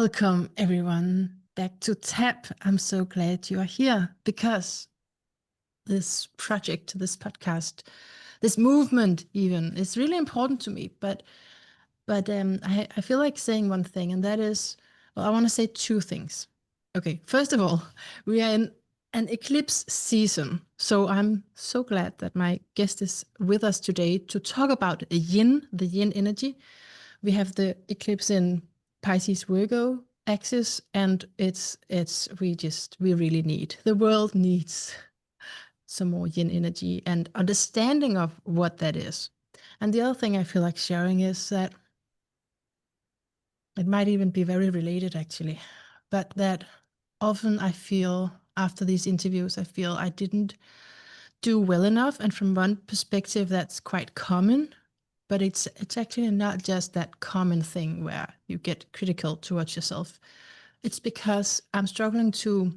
Welcome everyone back to TAP. I'm so glad you are here because this project, this podcast, this movement even is really important to me. But I feel like saying one thing, and that is, well, I want to say two things. Okay, first of all, we are in an eclipse season. So I'm so glad that my guest is with us today to talk about yin, the yin energy. We have the eclipse in Pisces Virgo axis, and we really need, the world needs some more yin energy and understanding of what that is. And the other thing I feel like sharing is that it might even be very related actually, but that often I feel after these interviews, I feel I didn't do well enough. And from one perspective, that's quite common, but it's actually not just that common thing where you get critical towards yourself. It's because I'm struggling to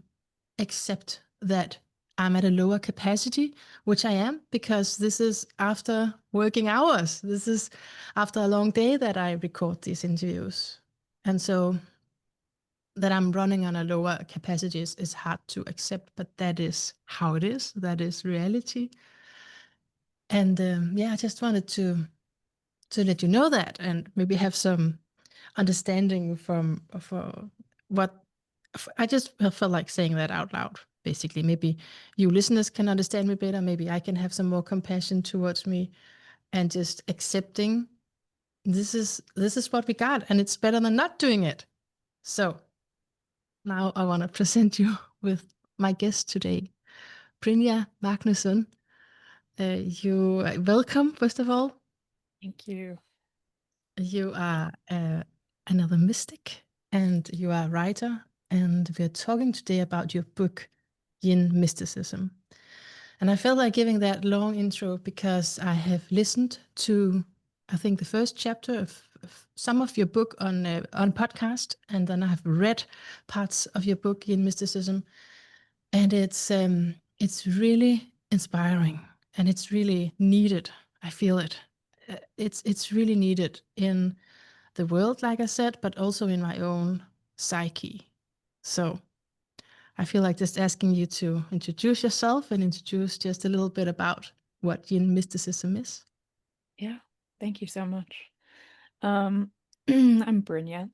accept that I'm at a lower capacity, which I am, because this is after working hours. This is after a long day that I record these interviews. And so that I'm running on a lower capacity is hard to accept, but that is how it is. That is reality. And yeah, I just wanted to let you know that, and maybe have some understanding for what I just felt like saying that out loud. Basically, maybe you listeners can understand me better. Maybe I can have some more compassion towards me, and just accepting this is what we got, and it's better than not doing it. So now I want to present you with my guest today, Brynja Magnussen. You welcome, first of all. Thank you. You are another mystic, and you are a writer, and we're talking today about your book, Yin Mysticism. And I felt like giving that long intro because I have listened to, I think, the first chapter of some of your book on podcast, and then I have read parts of your book, Yin Mysticism, and it's really inspiring, and it's really needed. I feel it. It's really needed in the world, like I said, but also in my own psyche. So I feel like just asking you to introduce yourself and introduce just a little bit about what Yin mysticism is. Yeah, thank you so much. I'm Brynja.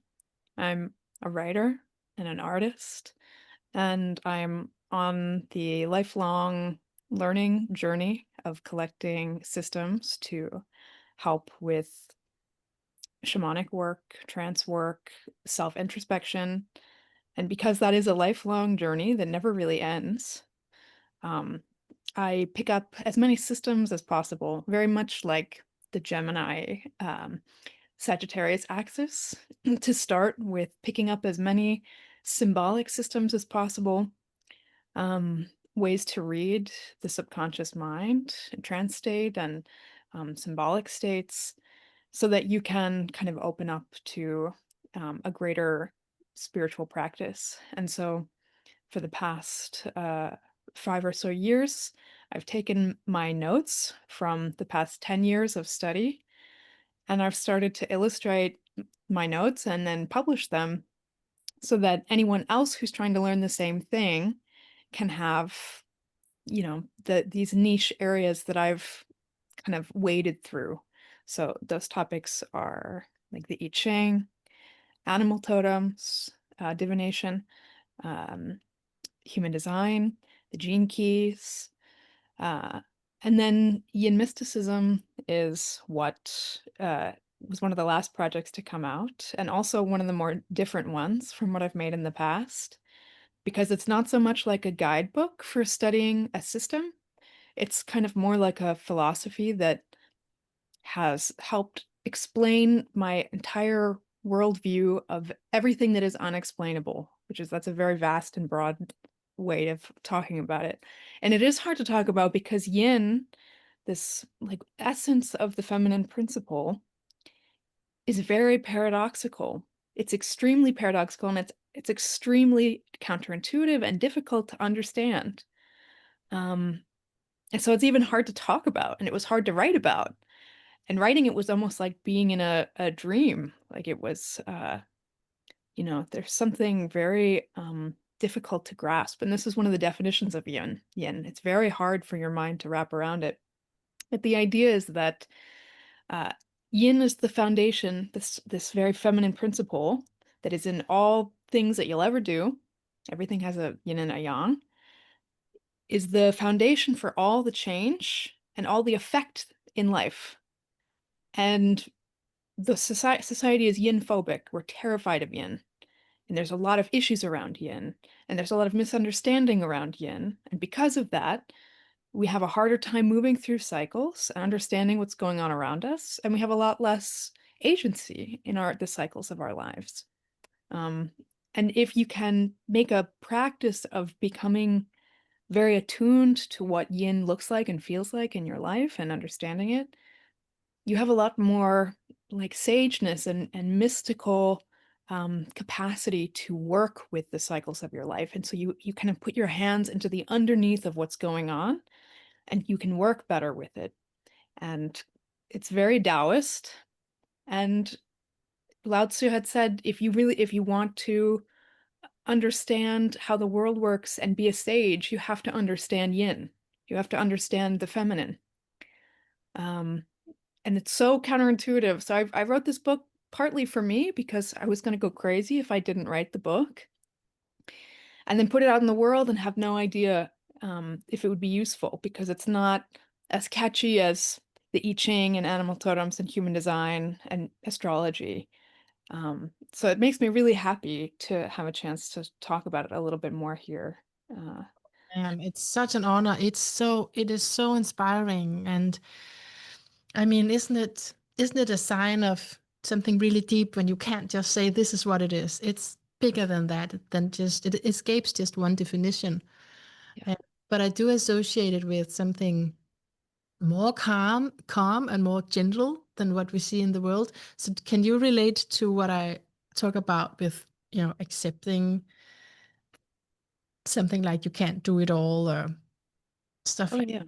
I'm a writer and an artist, and I'm on the lifelong learning journey of collecting systems to help with shamanic work, trance work, self-introspection. And because that is a lifelong journey that never really ends, um, I pick up as many systems as possible, very much like the Gemini Sagittarius axis, to start with picking up as many symbolic systems as possible, ways to read the subconscious mind, trance state, and symbolic states, so that you can kind of open up to a greater spiritual practice. And so for the past 5 or so years, I've taken my notes from the past 10 years of study, and I've started to illustrate my notes and then publish them so that anyone else who's trying to learn the same thing can have, these niche areas that I've kind of waded through. So those topics are like the I Ching, animal totems, divination, um, human design, the gene keys, uh, and then Yin mysticism is what was one of the last projects to come out, and also one of the more different ones from what I've made in the past, because it's not so much like a guidebook for studying a system. It's kind of more like a philosophy that has helped explain my entire worldview of everything that is unexplainable, that's a very vast and broad way of talking about it. And it is hard to talk about because yin, this like essence of the feminine principle, is very paradoxical. It's extremely paradoxical, and it's extremely counterintuitive and difficult to understand. And so it's even hard to talk about, and it was hard to write about. And writing it was almost like being in a dream. Like it was there's something very difficult to grasp. And this is one of the definitions of yin. Yin. It's very hard for your mind to wrap around it. But the idea is that uh, yin is the foundation, this very feminine principle that is in all things that you'll ever do. Everything has a yin and a yang, is the foundation for all the change and all the effect in life. And the society is yin phobic. We're terrified of yin. And there's a lot of issues around yin. And there's a lot of misunderstanding around yin. And because of that, we have a harder time moving through cycles and understanding what's going on around us. And we have a lot less agency in the cycles of our lives. Um, and if you can make a practice of becoming very attuned to what yin looks like and feels like in your life and understanding it, you have a lot more like sageness and mystical capacity to work with the cycles of your life. And so you kind of put your hands into the underneath of what's going on and you can work better with it. And it's very Taoist. And Lao Tzu had said, if you want to understand how the world works and be a sage, you have to understand yin. You have to understand the feminine. Um, and it's so counterintuitive. So I wrote this book partly for me because I was going to go crazy if I didn't write the book, and then put it out in the world and have no idea if it would be useful because it's not as catchy as the I Ching and animal totems and human design and astrology. So it makes me really happy to have a chance to talk about it a little bit more here. Uh, It's such an honor. It is so inspiring. And I mean, isn't it a sign of something really deep when you can't just say this is what it is? It's bigger than that, than just it escapes just one definition. yeah. Uh, but I do associate it with something more calm and more gentle than what we see in the world. So can you relate to what I talk about with, accepting something like you can't do it all or stuff Oh like yeah.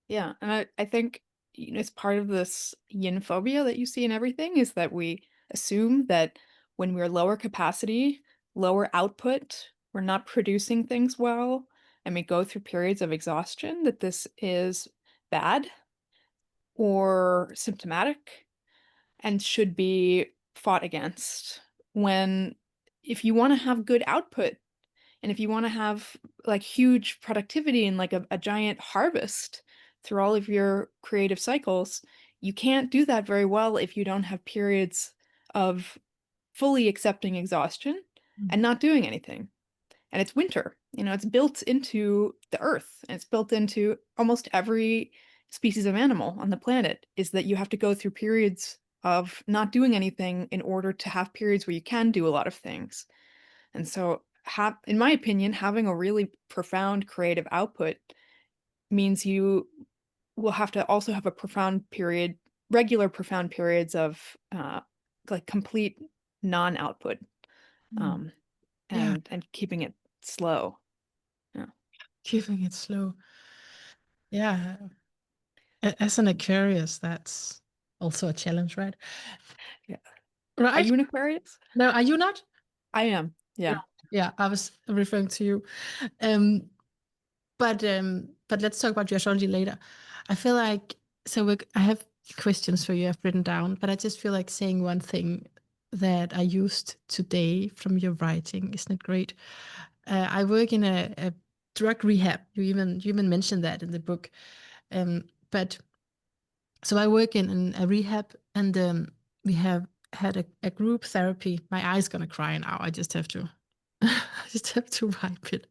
Yeah. And I think it's part of this yin phobia that you see in everything is that we assume that when we're lower capacity, lower output, we're not producing things well, and we go through periods of exhaustion, that this is bad or symptomatic and should be fought against. When if you want to have good output and if you want to have like huge productivity and like a giant harvest through all of your creative cycles, you can't do that very well if you don't have periods of fully accepting exhaustion that? and not doing anything. And it's winter, it's built into the earth and it's built into almost every species of animal on the planet is that you have to go through periods of not doing anything in order to have periods where you can do a lot of things. And so, in my opinion, having a really profound creative output means you will have to also have a regular profound periods of like complete non-output, Mm. um, Yeah, and keeping it slow. Yeah, keeping it slow. Yeah, as an Aquarius, that's also a challenge, right? yeah. Are Right? you an Aquarius? No, are you not? I am. Yeah, Yeah. yeah, I was referring to you. Um, but let's talk about your astrology later. I feel like I have questions for you I've written down, but I just feel like saying one thing that I used today from your writing. Isn't it great? I work in a drug rehab. You even mentioned that in the book. But so I work in a rehab, and we have had a group therapy. My eye's gonna cry now. I just have to, I just have to wipe it.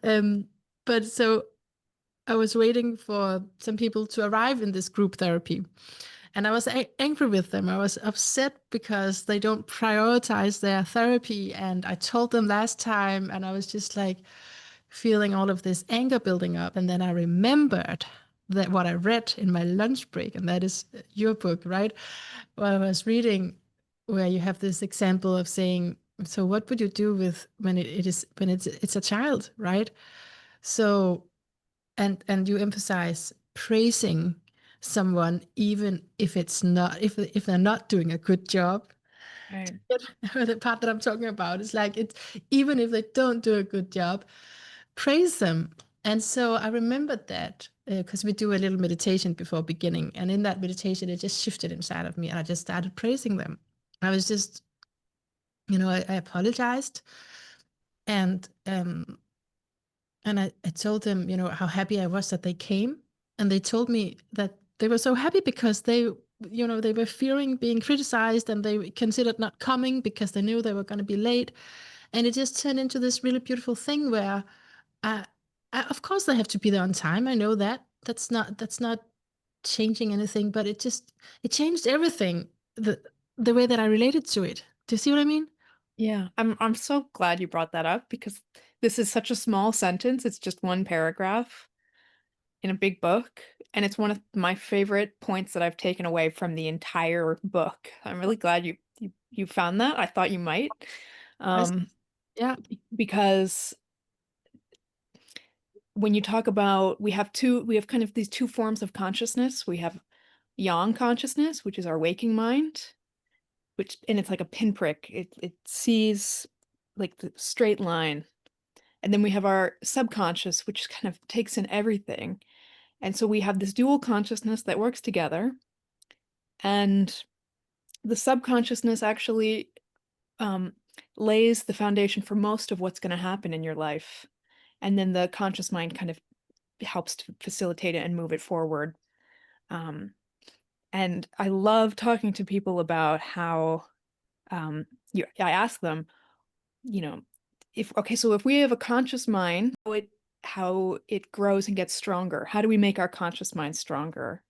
Um, but so I was waiting for some people to arrive in this group therapy. And I was angry with them. I was upset because they don't prioritize their therapy. And I told them last time, and I was just like feeling all of this anger building up. And then I remembered that what I read in my lunch break, and that is your book, right? What I was reading, where you have this example of saying, so what would you do with when it's a child, right? So and you emphasize praising someone even if it's not if they're not doing a good job. Right. The part that I'm talking about is like it's even if they don't do a good job, praise them. And so I remembered that because we do a little meditation before beginning, and in that meditation, it just shifted inside of me, and I just started praising them. I was just, I apologized, and I told them, how happy I was that they came, and they told me that they were so happy because they were fearing being criticized, and they considered not coming because they knew they were going to be late. And it just turned into this really beautiful thing where, uh, of course, they have to be there on time. I know that that's not changing anything, but it changed everything, the way that I related to it. Do you see what I mean? Yeah, I'm so glad you brought that up because this is such a small sentence. It's just one paragraph in a big book, and it's one of my favorite points that I've taken away from the entire book. I'm really glad you found that. I thought you might. Yes. Um, Yeah. because when you talk about we have kind of these two forms of consciousness. We have yang consciousness, which is our waking mind, and it's like a pinprick. It sees like the straight line. And then we have our subconscious, which kind of takes in everything. And so we have this dual consciousness that works together. And the subconsciousness actually um, lays the foundation for most of what's going to happen in your life. And then the conscious mind kind of helps to facilitate it and move it forward. Um, and I love talking to people about how I ask them, you know, so if we have a conscious mind, how it grows and gets stronger. How do we make our conscious mind stronger?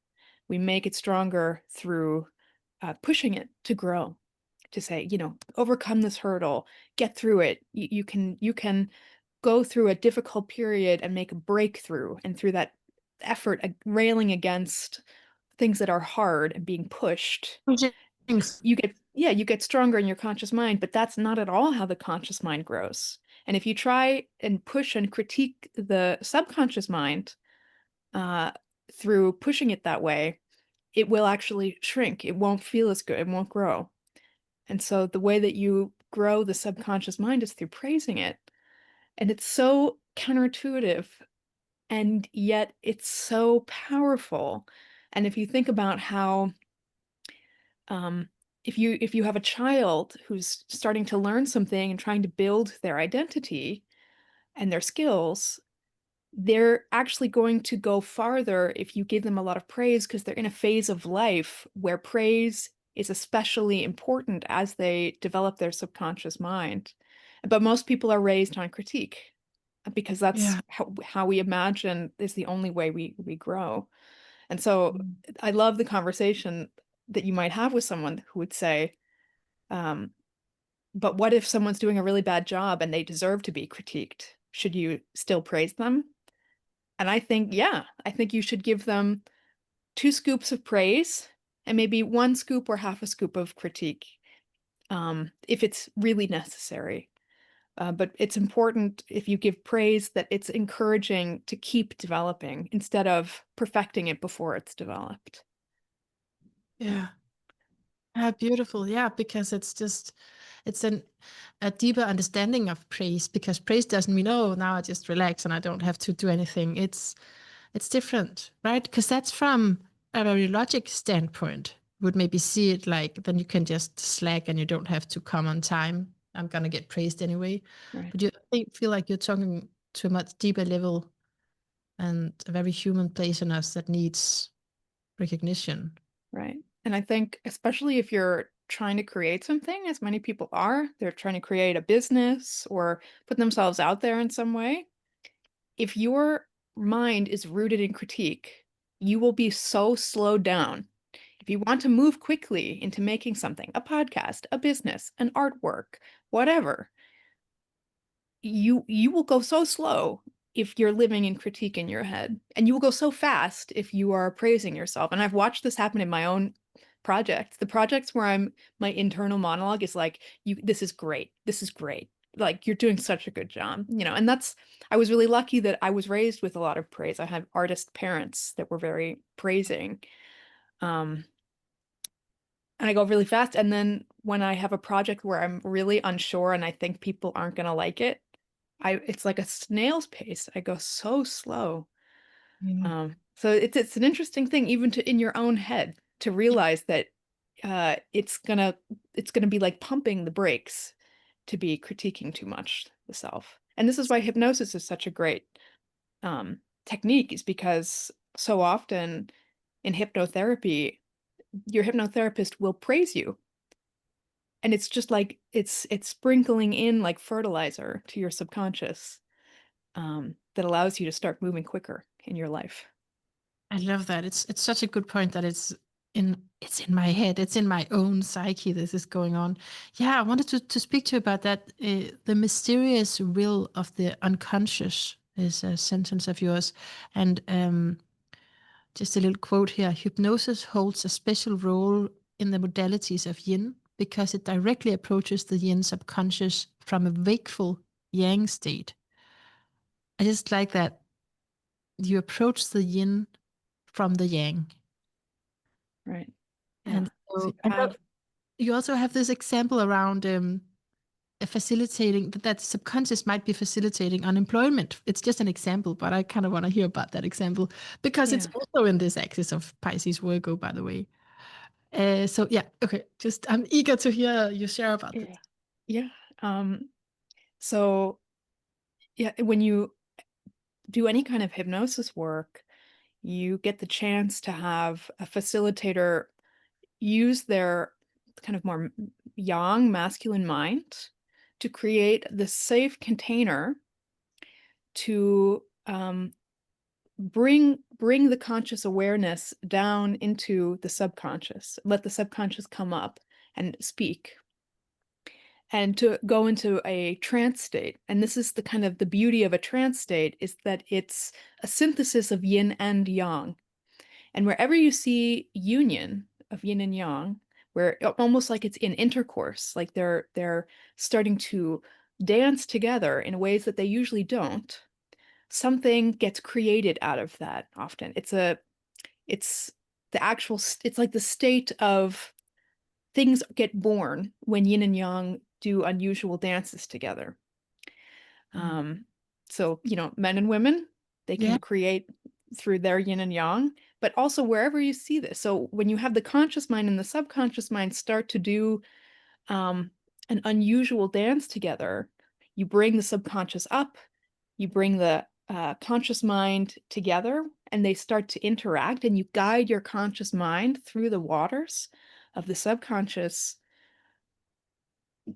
We make it stronger through pushing it to grow, to say, overcome this hurdle, get through it. You can go through a difficult period and make a breakthrough, and through that effort, railing against things that are hard and being pushed, Things. you get stronger in your conscious mind, but that's not at all how the conscious mind grows. And if you try and push and critique the subconscious mind uh, through pushing it that way, it will actually shrink. It won't feel as good. It won't grow. And so the way that you grow the subconscious mind is through praising it. And it's so counterintuitive, and yet it's so powerful. And if you think about how um, if you have a child who's starting to learn something and trying to build their identity and their skills, they're actually going to go farther if you give them a lot of praise, because they're in a phase of life where praise is especially important as they develop their subconscious mind. But most people are raised on critique because that's Yeah. how we imagine is the only way we grow. And so I love the conversation that you might have with someone who would say, um, but what if someone's doing a really bad job and they deserve to be critiqued? Should you still praise them? And I think, yeah, I think you should give them 2 scoops of praise and maybe 1 scoop or half a scoop of critique, if it's really necessary. But it's important, if you give praise, that it's encouraging to keep developing instead of perfecting it before it's developed. Yeah. Beautiful. Yeah, because it's a deeper understanding of praise, because praise doesn't mean, oh, now I just relax and I don't have to do anything. It's different, right? Because that's from a very logic standpoint. Would maybe see it like then you can just slack and you don't have to come on time. I'm gonna get praised anyway. Right. But feel like you're talking to a much deeper level and a very human place in us that needs recognition. Right. And I think, especially if you're trying to create something, as many people are, they're trying to create a business or put themselves out there in some way. If your mind is rooted in critique, you will be so slowed down. If you want to move quickly into making something, a podcast, a business, an artwork, whatever, you will go so slow if you're living in critique in your head, and you will go so fast if you are praising yourself. And I've watched this happen in my own projects, the projects where my internal monologue is like, this is great, like you're doing such a good job, and I was really lucky that I was raised with a lot of praise. I had artist parents that were very praising. um and I go really fast. And then when I have a project where I'm really unsure and I think people aren't going to like it, it's like a snail's pace. I go so slow. Mm. So it's an interesting thing, even to in your own head, to realize that it's gonna be like pumping the brakes to be critiquing too much the self. And this is why hypnosis is such a great technique, is because so often in hypnotherapy, your hypnotherapist will praise you. And it's just like it's sprinkling in like fertilizer to your subconscious, that allows you to start moving quicker in your life. I love that. It's such a good point that it's in my head. It's in my own psyche. This is going on. Yeah, I wanted to speak to you about that. The mysterious will of the unconscious is a sentence of yours, and just a little quote here: hypnosis holds a special role in the modalities of Yin because it directly approaches the Yin subconscious from a wakeful Yang state. I just like that you approach the Yin from the Yang. Right. Yeah. And So so, you and have, you also have this example around facilitating that subconscious might be facilitating unemployment. It's just an example, but I kind of want to hear about that example because it's yeah. also in this axis of Pisces Virgo, by the way. So yeah, okay. Just I'm eager to hear you share about this. Yeah. Yeah. Um, so yeah, when you do any kind of hypnosis work, you get the chance to have a facilitator use their kind of more yang masculine mind to create the safe container to bring the conscious awareness down into the subconscious, let the subconscious come up and speak, and to go into a trance state. And this is the kind of the beauty of a trance state, is that it's a synthesis of yin and yang. And wherever you see union of yin and yang, where almost like it's in intercourse, like they're starting to dance together in ways that they usually don't, something gets created out of that. Often it's the actual it's like the state of things get born when yin and yang do unusual dances together. Mm. Um, so, men and women, they Yeah. can create through their yin and yang, but also wherever you see this. So when you have the conscious mind and the subconscious mind start to do um, an unusual dance together, you bring the subconscious up, you bring the conscious mind together, and they start to interact, and you guide your conscious mind through the waters of the subconscious.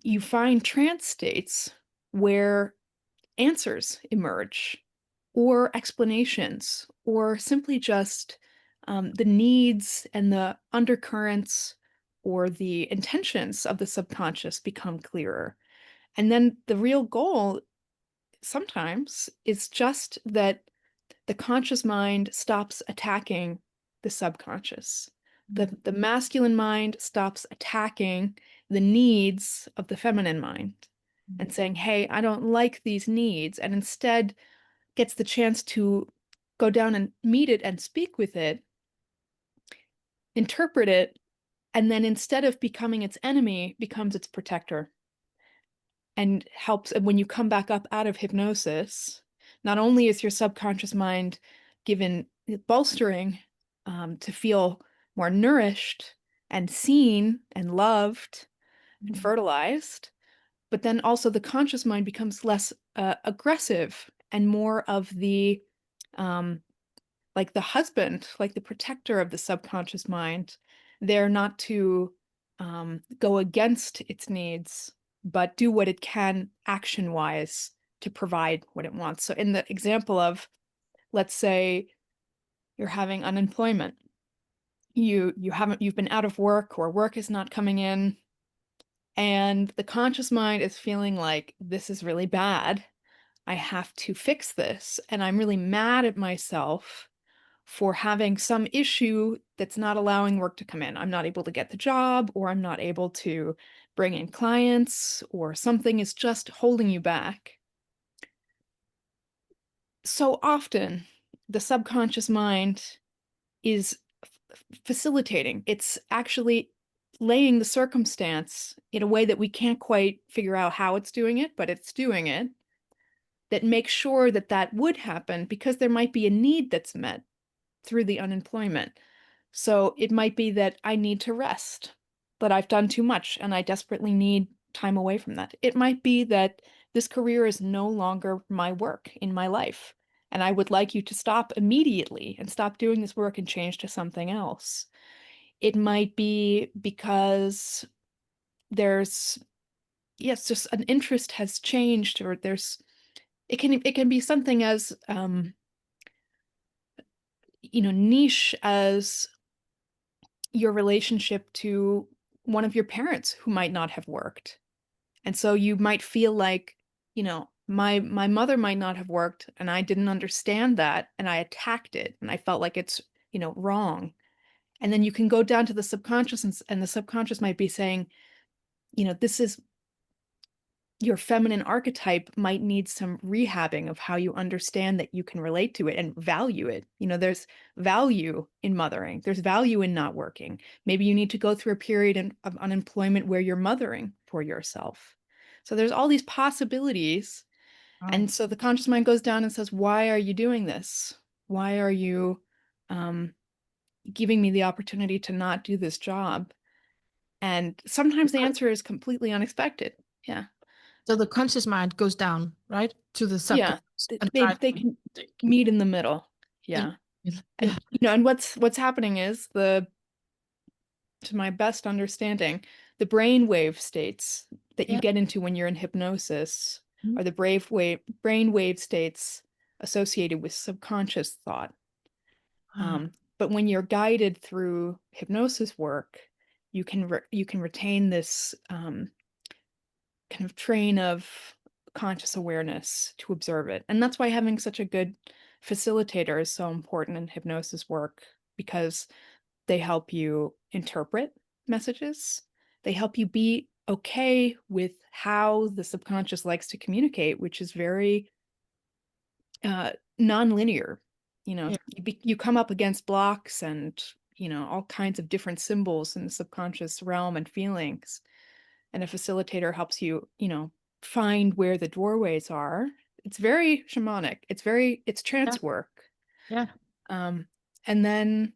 You find trance states where answers emerge, or explanations, or simply just the needs and the undercurrents or the intentions of the subconscious become clearer. And then the real goal sometimes is just that the conscious mind stops attacking the subconscious. The masculine mind stops attacking the needs of the feminine mind and saying, hey, I don't like these needs, and instead gets the chance to go down and meet it and speak with it, interpret it, and then instead of becoming its enemy, becomes its protector, and helps. And when you come back up out of hypnosis, not only is your subconscious mind given bolstering, to feel more nourished and seen and loved and fertilized, but then also the conscious mind becomes less aggressive and more of the um, like the husband, like the protector of the subconscious mind. They're not to go against its needs, but do what it can action wise to provide what it wants. So, in the example of, let's say you're having unemployment, you've been out of work, or work is not coming in, and the conscious mind is feeling like this is really bad. I have to fix this, and I'm really mad at myself for having some issue that's not allowing work to come in. I'm not able to get the job, or I'm not able to bring in clients, or something is just holding you back. So often, the subconscious mind is facilitating. It's actually laying the circumstance in a way that we can't quite figure out how it's doing it, but it's doing it, that makes sure that that would happen because there might be a need that's met through the unemployment. So it might be that I need to rest, that I've done too much and I desperately need time away from that. It might be that this career is no longer my work in my life, and I would like you to stop immediately and stop doing this work and change to something else. It might be because there's, yes, just an interest has changed, or there's, it can be something as niche as your relationship to one of your parents who might not have worked. And so you might feel like, my mother might not have worked and I didn't understand that and I attacked it and I felt like it's, wrong. And then you can go down to the subconscious, and the subconscious might be saying, this is your feminine archetype might need some rehabbing of how you understand that you can relate to it and value it. There's value in mothering. There's value in not working. Maybe you need to go through a period of unemployment where you're mothering for yourself. So there's all these possibilities. Wow. And so the conscious mind goes down and says, why are you doing this? Why are you um, giving me the opportunity to not do this job? And sometimes the answer is completely unexpected. Yeah. So the conscious mind goes down, right, to the Yeah, subconscious th and they try they to can think. meet in the middle. Yeah, Yeah, and what's happening is to my best understanding, the brainwave states that you yeah. get into when you're in hypnosis Mhm. are the brainwave states associated with subconscious thought. Ah, But when you're guided through hypnosis work, you can retain this kind of train of conscious awareness to observe it. And that's why having such a good facilitator is so important in hypnosis work, because they help you interpret messages. They help you be okay with how the subconscious likes to communicate, which is very non-linear. yeah, You come up against blocks and, all kinds of different symbols in the subconscious realm and feelings, and a facilitator helps you, find where the doorways are. It's very shamanic. It's yeah, trance work. yeah, Um, and then,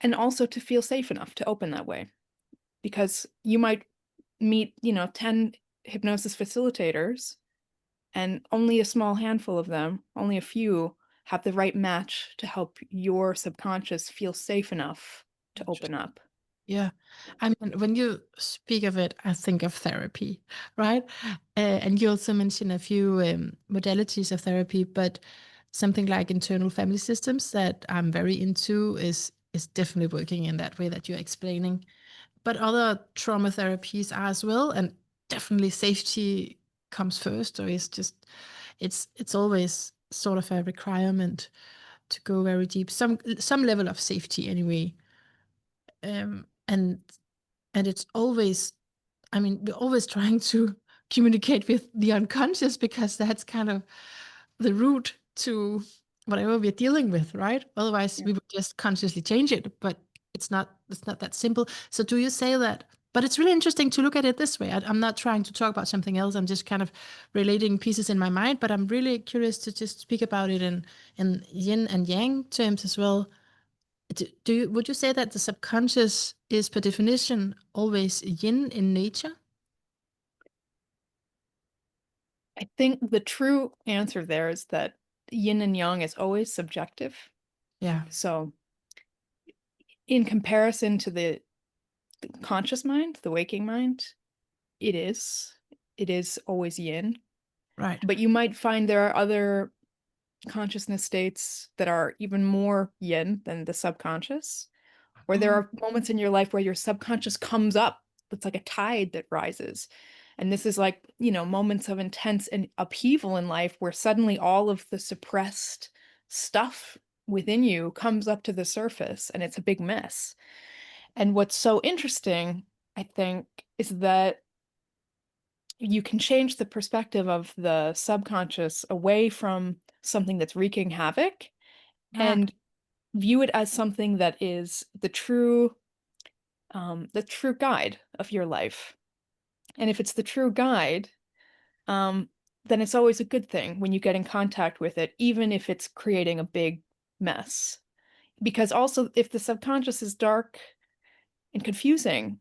and also to feel safe enough to open that way, because you might meet, 10 hypnosis facilitators, and only a small handful of them, only a few, have the right match to help your subconscious feel safe enough to open interesting. up. Yeah. I mean, when you speak of it, I think of therapy, right? And you also mentioned a few modalities of therapy, but something like internal family systems that I'm very into is definitely working in that way that you're explaining. But other trauma therapies are as well, and definitely safety comes first, or it's always sort of a requirement to go very deep, some level of safety anyway. um, and and it's always, I mean, we're always trying to communicate with the unconscious because that's kind of the root to whatever we're dealing with, right? Otherwise Yeah. we would just consciously change it, but it's not that simple. So do you say that, but it's really interesting to look at it this way. I'm not trying to talk about something else, I'm just kind of relating pieces in my mind, but I'm really curious to just speak about it in yin and yang terms as well. Would you say that the subconscious is per definition always yin in nature? I think the true answer there is that yin and yang is always subjective. Yeah. So, in comparison to the conscious mind, the waking mind, it is. It is always yin. Right. But you might find there are other consciousness states that are even more yin than the subconscious, or there Oh, are moments in your life where your subconscious comes up. It's like a tide that rises. And this is like, moments of intense and upheaval in life where suddenly all of the suppressed stuff within you comes up to the surface and it's a big mess. And what's so interesting, I think, is that you can change the perspective of the subconscious away from something that's wreaking havoc yeah. and view it as something that is the true guide of your life. And if it's the true guide, then it's always a good thing when you get in contact with it, even if it's creating a big mess. Because also, if the subconscious is dark and confusing,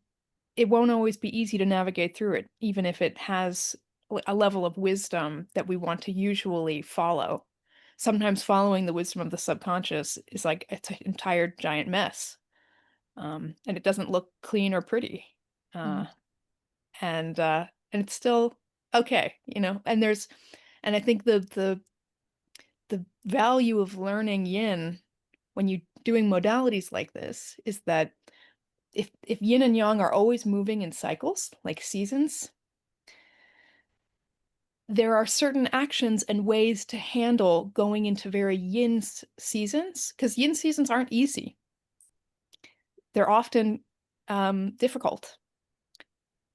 it won't always be easy to navigate through it, even if it has a level of wisdom that we want to usually follow. Sometimes following the wisdom of the subconscious is like it's an entire giant mess, and it doesn't look clean or pretty, uh, Mm. and it's still okay, you know. And I think the value of learning yin when you doing modalities like this is that if yin and yang are always moving in cycles, like seasons, there are certain actions and ways to handle going into very yin seasons, because yin seasons aren't easy. They're often difficult.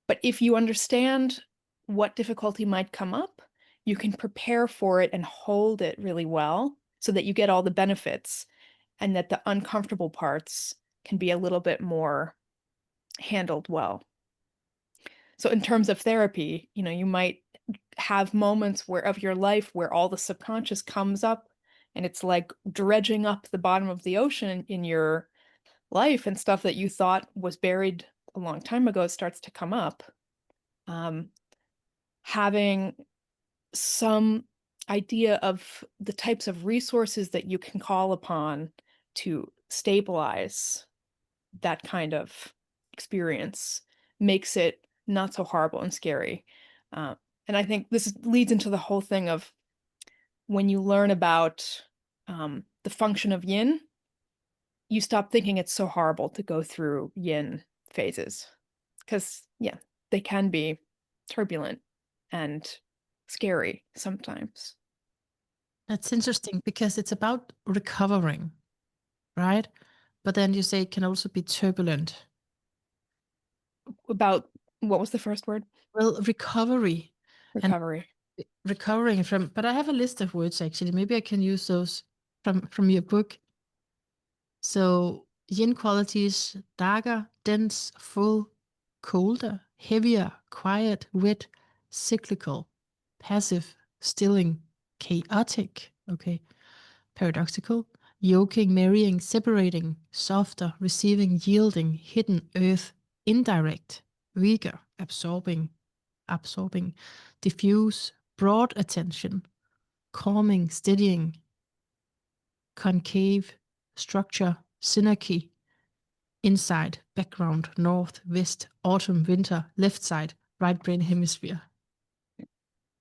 But if you understand what difficulty might come up, you can prepare for it and hold it really well so that you get all the benefits and that the uncomfortable parts can be a little bit more handled well. So in terms of therapy, you know, you might have moments where of your life where all the subconscious comes up and it's like dredging up the bottom of the ocean in your life, and stuff that you thought was buried a long time ago starts to come up. Um, Having some idea of the types of resources that you can call upon to stabilize that kind of experience makes it not so horrible and scary. Uh, and I think leads into the whole thing of when you learn about the function of yin, you stop thinking it's so horrible to go through yin phases. Because, yeah, they can be turbulent and scary sometimes. That's interesting because it's about recovering, right? But then you say it can also be turbulent. About what was the first word? Well, recovery and Recovery. recovering from, but I have a list of words actually. Maybe I can use those from your book. So yin qualities: darker, dense, full, colder, heavier, quiet, wet, cyclical, passive, stilling, chaotic, okay, paradoxical, yoking, marrying, separating, softer, receiving, yielding, hidden, earth, indirect, weaker, absorbing, diffuse, broad attention, calming, steadying, concave, structure, synarchy, inside, background, north, west, autumn, winter, left side, right brain hemisphere.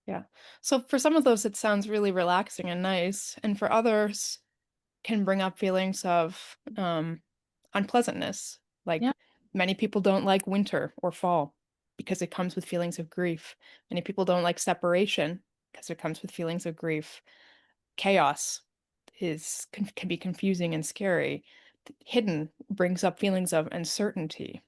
Yeah. So for some of those, it sounds really relaxing and nice. And for others, can bring up feelings of unpleasantness. Yeah. Like many people don't like winter or fall because it comes with feelings of grief. Many people don't like separation because it comes with feelings of grief. Chaos can be confusing and scary. Hidden brings up feelings of uncertainty.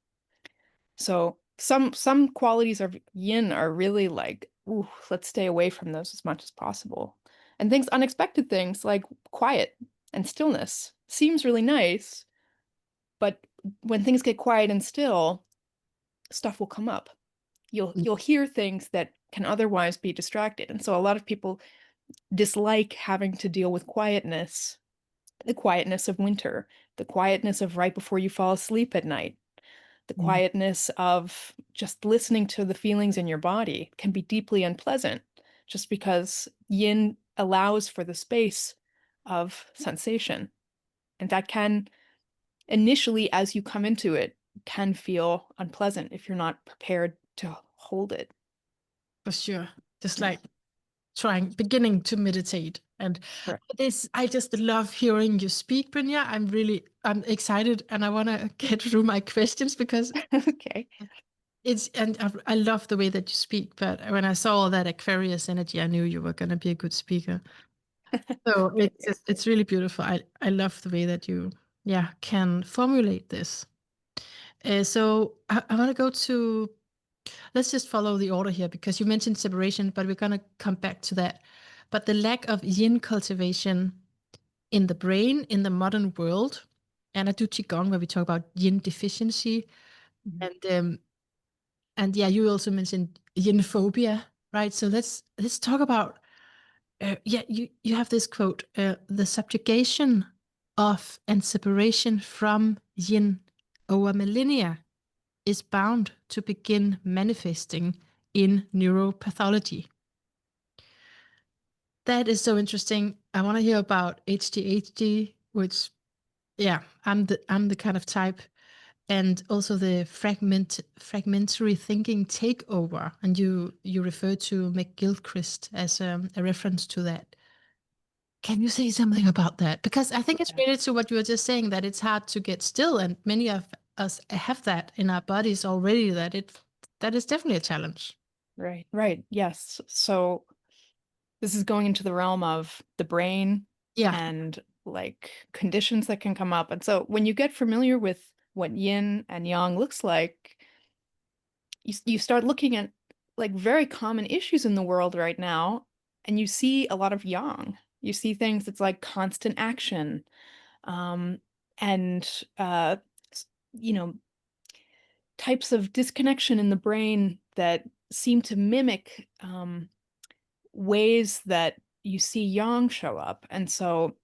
So some qualities of yin are really like, ooh, let's stay away from those as much as possible. And unexpected things like quiet and stillness seems really nice, but when things get quiet and still, stuff will come up. You'll hear things that can otherwise be distracted. And so a lot of people dislike having to deal with quietness, the quietness of winter, the quietness of right before you fall asleep at night, the Mm. quietness of just listening to the feelings in your body can be deeply unpleasant just because yin allows for the space of sensation. And that can initially, as you come into it, can feel unpleasant if you're not prepared to hold it. For sure. Just Yeah, like beginning to meditate. And correct. this, I just love hearing you speak, Brynja. I'm excited and I want to get through my questions because Okay. and I love the way that you speak. But when I saw all that Aquarius energy, I knew you were going to be a good speaker. So Thank you. it's really beautiful. I love the way that you, yeah, can formulate this. So I want to go to, let's just follow the order here because you mentioned separation, but we're going to come back to that. But the lack of yin cultivation in the brain in the modern world. And I do qigong where we talk about yin deficiency, Mhm. and yeah, you also mentioned yin phobia, right? So let's talk about yeah, you have this quote: the subjugation of and separation from yin over millennia is bound to begin manifesting in neuropathology. That is so interesting. I want to hear about HDHD, which, yeah, I'm the kind of type, and also the fragmentary thinking takeover. And you refer to McGilchrist as a reference to that. Can you say something about that? Because I think it's related to what you were just saying, that it's hard to get still, and many of us have that in our bodies already. That is definitely a challenge. Right, right. Yes. So this is going into the realm of the brain Yeah. and like conditions that can come up. And so when you get familiar with what yin and yang looks like, you start looking at like very common issues in the world right now, and you see a lot of yang. You see things that's like constant action, um, and s- you know, types of disconnection in the brain that seem to mimic ways that you see yang show up. And so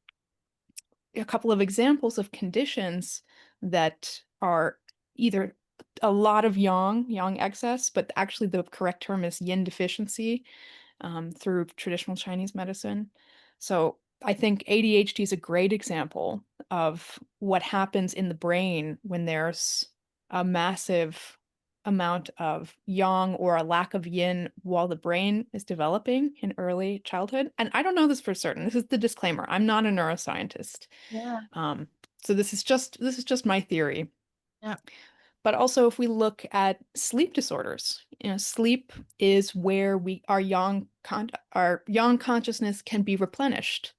a couple of examples of conditions that are either a lot of yang excess, but actually the correct term is yin deficiency, through traditional Chinese medicine. So I think ADHD is a great example of what happens in the brain when there's a massive amount of yang or a lack of yin while the brain is developing in early childhood. And I don't know this for certain. This is the disclaimer. I'm not a neuroscientist. Yeah. Um, so this is just my theory. Yeah. But also, if we look at sleep disorders, sleep is where our yang consciousness can be replenished.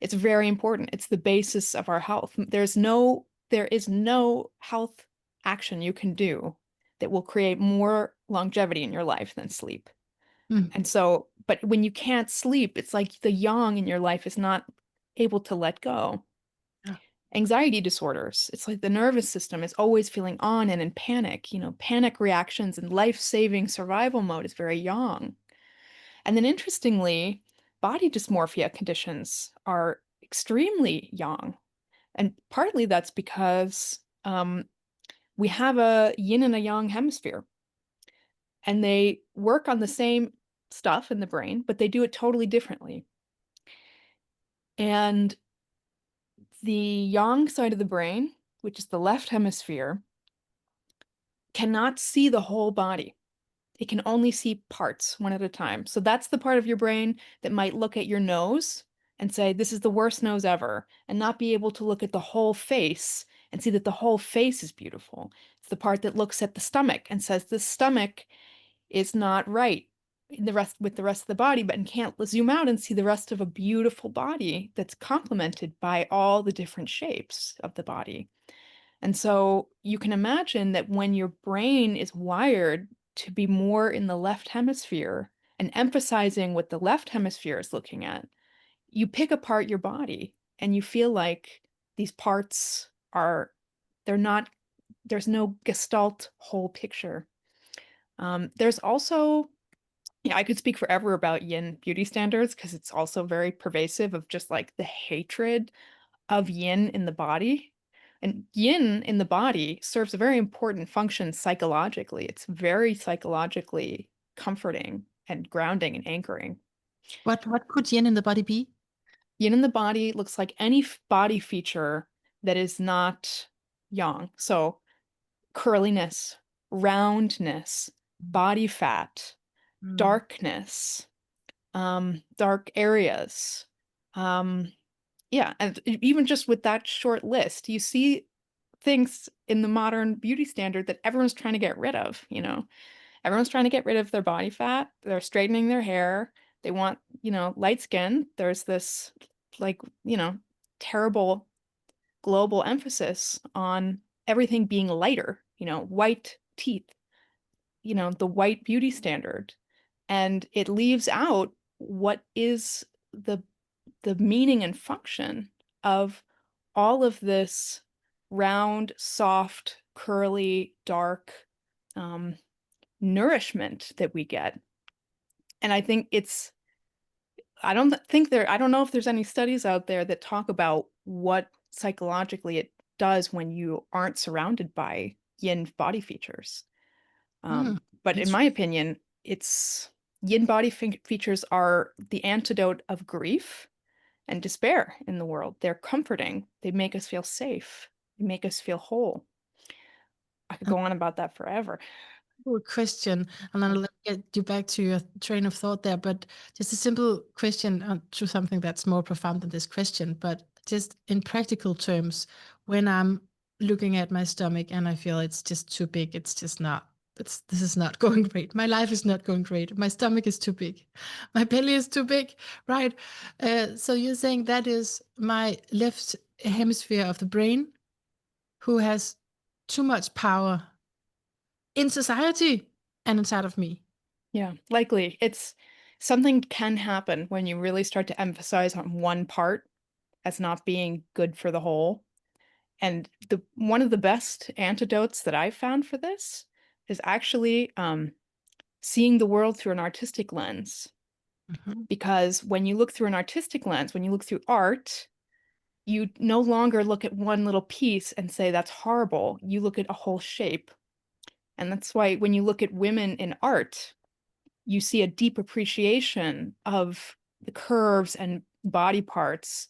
It's very important. It's the basis of our health. There is no health action you can do that will create more longevity in your life than sleep. Mm. And so, but when you can't sleep, it's like the yang in your life is not able to let go. Yeah. Anxiety disorders. It's like the nervous system is always feeling on and in panic. Panic reactions and life-saving survival mode is very yang. And then interestingly, body dysmorphia conditions are extremely yang. And partly that's because we have a yin and a yang hemisphere, and they work on the same stuff in the brain, but they do it totally differently. And the yang side of the brain, which is the left hemisphere, cannot see the whole body. It can only see parts one at a time. So that's the part of your brain that might look at your nose and say, this is the worst nose ever, and not be able to look at the whole face and see that the whole face is beautiful. It's the part that looks at the stomach and says, this stomach is not right with the rest of the body, but can't zoom out and see the rest of a beautiful body that's complemented by all the different shapes of the body. And so you can imagine that when your brain is wired to be more in the left hemisphere and emphasizing what the left hemisphere is looking at, you pick apart your body and you feel like these parts they're not, there's no gestalt whole picture. There's also, I could speak forever about yin beauty standards because it's also very pervasive of just like the hatred of yin in the body. And yin in the body serves a very important function psychologically. It's very psychologically comforting and grounding and anchoring. What could yin in the body be? Yin in the body looks like any body feature that is not yang. So curliness, roundness, body fat, Mm. darkness, dark areas. Um, yeah, and even just with that short list, you see things in the modern beauty standard that everyone's trying to get rid of. Everyone's trying to get rid of their body fat. They're straightening their hair. They want, light skin. There's this like, terrible global emphasis on everything being lighter, white teeth, the white beauty standard. And it leaves out what is the meaning and function of all of this round, soft, curly, dark nourishment that we get. And I think I don't know if there's any studies out there that talk about what psychologically it does when you aren't surrounded by yin body features. Hmm. But in It's my opinion, it's yin body features are the antidote of grief and despair in the world. They're comforting. They make us feel safe. They make us feel whole. I could a go on about that forever. simple question, and then I'll get you back to your train of thought there. But just a simple question to something that's more profound than this question. But just in practical terms, when I'm looking at my stomach and I feel it's just too big, it's just not. This is not going great. My life is not going great. My stomach is too big. My belly is too big, right? So you're saying that is my left hemisphere of the brain who has too much power in society and inside of me. Yeah, likely. It's something can happen when you really start to emphasize on one part as not being good for the whole. And the one of the best antidotes that I've found for this is actually seeing the world through an artistic lens. Mhm. Because when you look through an artistic lens, when you look through art, you no longer look at one little piece and say that's horrible. You look at a whole shape. And that's why when you look at women in art, you see a deep appreciation of the curves and body parts.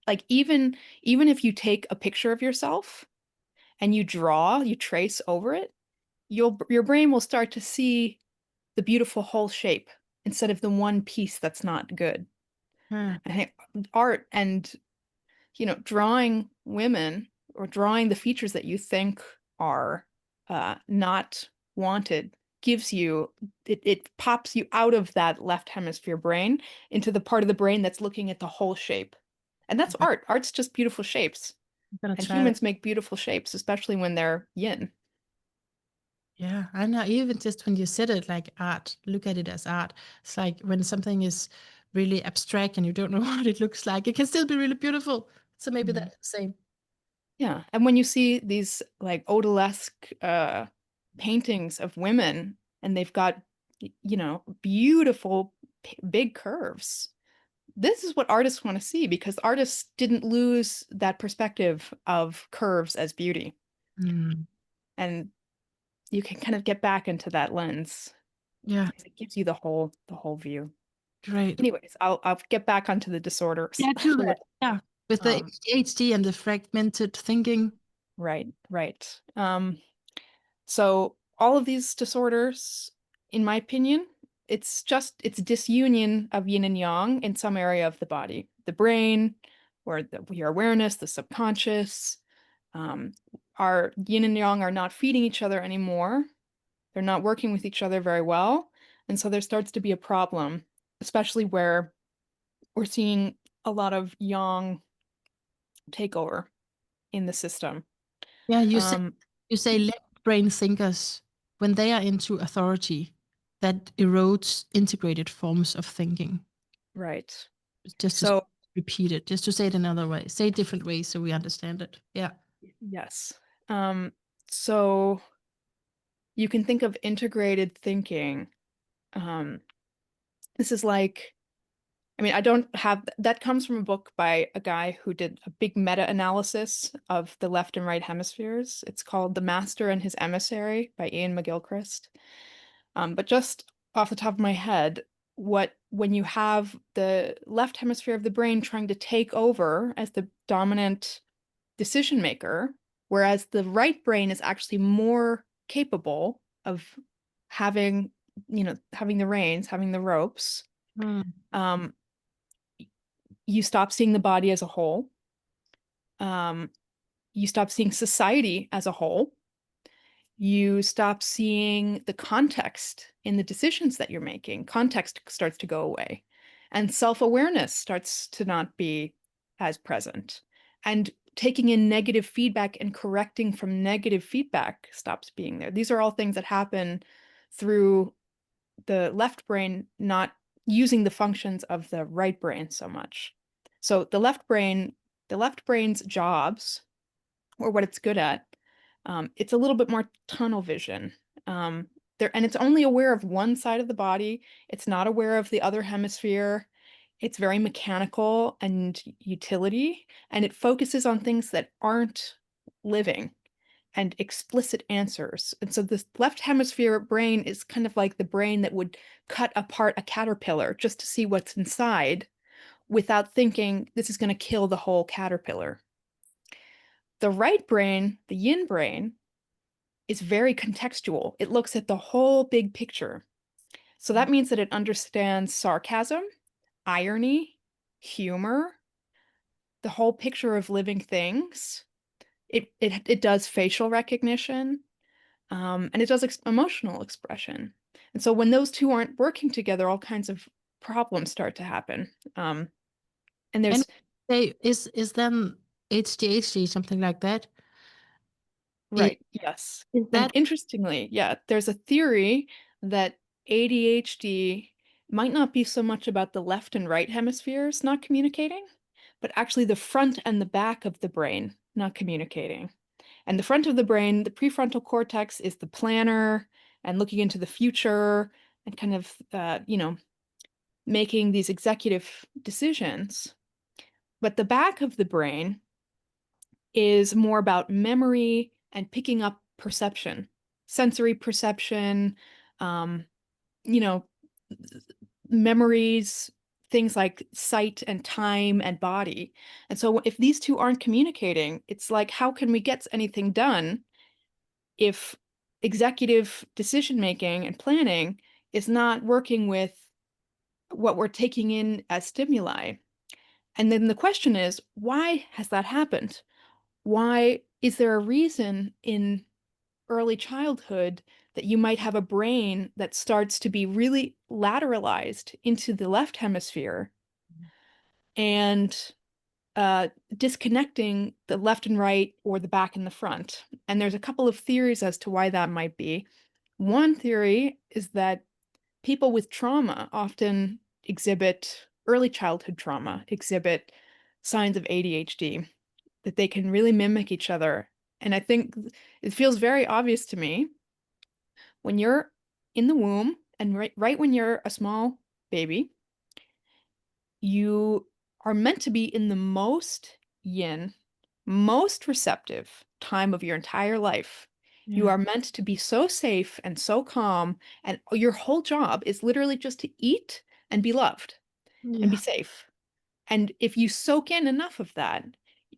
Like even if you take a picture of yourself and you trace over it, your brain will start to see the beautiful whole shape instead of the one piece that's not good. Yeah. I think art and drawing women or drawing the features that you think are not wanted gives you it pops you out of that left hemisphere brain into the part of the brain that's looking at the whole shape. And that's Yeah, art. Art's just beautiful shapes. I'm gonna And try that. humans make beautiful shapes, especially when they're yin. Yeah, I know. Even just when you said it like art, look at it as art. It's like when something is really abstract and you don't know what it looks like, it can still be really beautiful. So maybe Mhm. that's the same. Yeah. And when you see these like odalisque paintings of women and they've got, beautiful big curves. This is what artists want to see because artists didn't lose that perspective of curves as beauty. Mm. And you can kind of get back into that lens Yeah, because it gives you the whole view. great. Anyways, I'll get back onto the disorders. Yeah, do that. Yeah, with the um, ADHD and the fragmented thinking. right, right. So all of these disorders, in my opinion, it's disunion of yin and yang in some area of the body, the brain, or your awareness, the subconscious. Um, our yin and yang are not feeding each other anymore. They're not working with each other very well, and so there starts to be a problem, especially where we're seeing a lot of yang takeover in the system. Yeah, Um, you say left brain thinkers when they are into authority, that erodes integrated forms of thinking. right. Just to So repeat it, just to say it another way, say it different ways so we understand it. Yeah. yes. So you can think of integrated thinking. Um, this is like, I mean, I don't have that comes from a book by a guy who did a big meta-analysis of the left and right hemispheres. It's called The Master and His Emissary by Ian McGilchrist. But just off the top of my head, when you have the left hemisphere of the brain trying to take over as the dominant decision maker, whereas the right brain is actually more capable of having, having the reins, having the ropes. Mm. Um, you stop seeing the body as a whole. Um, you stop seeing society as a whole. You stop seeing the context in the decisions that you're making. Context starts to go away, and self-awareness starts to not be as present. And taking in negative feedback and correcting from negative feedback stops being there. These are all things that happen through the left brain not using the functions of the right brain so much. So the left brain The left brain's jobs, or what it's good at, it's a little bit more tunnel vision. And it's only aware of one side of the body. It's not aware of the other hemisphere. It's very mechanical and utility, and it focuses on things that aren't living and explicit answers. And so this left hemisphere brain is kind of like the brain that would cut apart a caterpillar just to see what's inside without thinking this is going to kill the whole caterpillar. The right brain, the yin brain, is very contextual. It looks at the whole big picture. So that means that it understands sarcasm, irony, humor, the whole picture of living things. It does facial recognition, and it does emotional expression. And so when those two aren't working together, all kinds of problems start to happen. And And there's they is then HDHD something like that? Is, Right, yes. is And that interestingly, yeah, there's a theory that ADHD might not be so much about the left and right hemispheres not communicating, but actually the front and the back of the brain not communicating. And the front of the brain, the prefrontal cortex, is the planner and looking into the future and kind of, making these executive decisions. But the back of the brain is more about memory and picking up perception, sensory perception, um, you know, memories, things like sight and time and body. And so if these two aren't communicating, it's like, how can we get anything done if executive decision making and planning is not working with what we're taking in as stimuli? And then the question is, why has that happened? Why is there a reason in early childhood that you might have a brain that starts to be really lateralized into the left hemisphere and disconnecting the left and right or the back and the front? And there's a couple of theories as to why that might be. One theory is that people with trauma often exhibit early childhood trauma, exhibit signs of ADHD, that they can really mimic each other. And I think it feels very obvious to me when you're in the womb and right when you're a small baby, you are meant to be in the most yin, most receptive time of your entire life. You yeah, are meant to be so safe and so calm, and your whole job is literally just to eat and be loved and be yeah. safe. And if you soak in enough of that,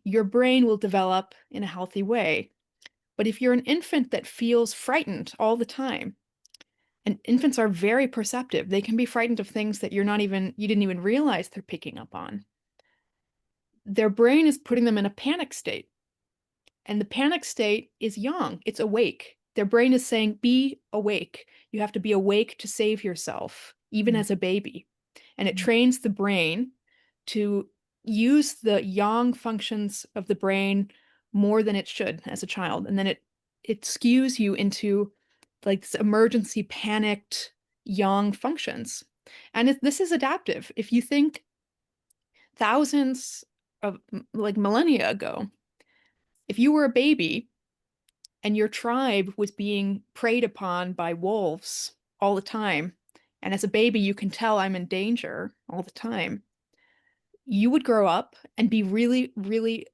your brain will develop in a healthy way. But if you're an infant that feels frightened all the time, and infants are very perceptive, they can be frightened of things that you didn't even realize they're picking up on. Their brain is putting them in a panic state. And the panic state is young, it's awake. Their brain is saying, be awake. You have to be awake to save yourself, even Mm, as a baby. And it mm, trains the brain to use the yang functions of the brain more than it should as a child. And then it skews you into like this emergency panicked yang functions. And this is adaptive. If you think thousands of like millennia ago, if you were a baby and your tribe was being preyed upon by wolves all the time, and as a baby you can tell I'm in danger all the time, you would grow up and be really, really,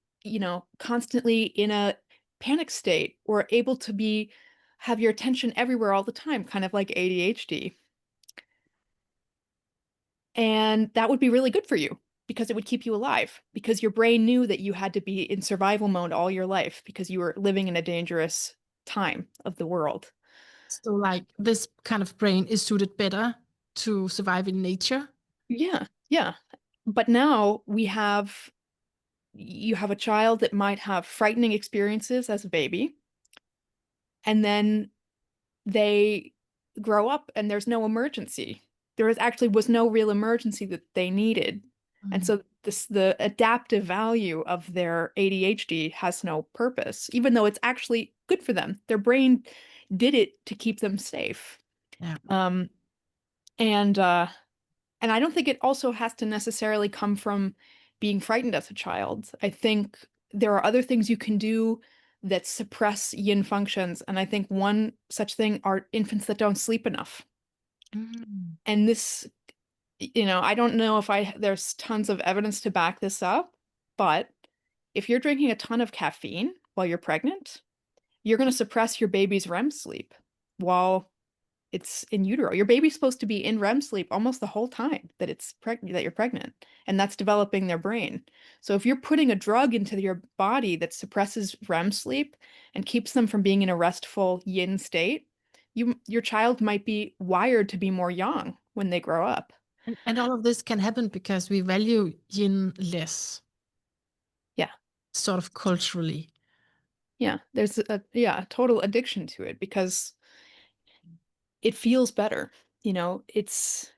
constantly in a panic state or able to be have your attention everywhere all the time, kind of like ADHD. And that would be really good for you because it would keep you alive because your brain knew that you had to be in survival mode all your life because you were living in a dangerous time of the world. So like this kind of brain is suited better to survive in nature. Yeah, yeah. But now you have a child that might have frightening experiences as a baby, and then they grow up and there's no emergency. Actually was no real emergency that they needed. And Mm, so the adaptive value of their ADHD has no purpose, even though it's actually good for them. Their brain did it to keep them safe. yeah. And uh, and I don't think it also has to necessarily come from being frightened as a child. I think there are other things you can do that suppress yin functions. And I think one such thing are infants that don't sleep enough. Mm. And this, I don't know if there's tons of evidence to back this up, but if you're drinking a ton of caffeine while you're pregnant, you're going to suppress your baby's REM sleep while it's in utero. Your baby's supposed to be in REM sleep almost the whole time that you're pregnant, and that's developing their brain. So if you're putting a drug into your body that suppresses REM sleep and keeps them from being in a restful yin state, your child might be wired to be more yang when they grow up. And all of this can happen because we value yin less, Yeah. sort of culturally. Yeah. There's a total addiction to it because it feels better. It's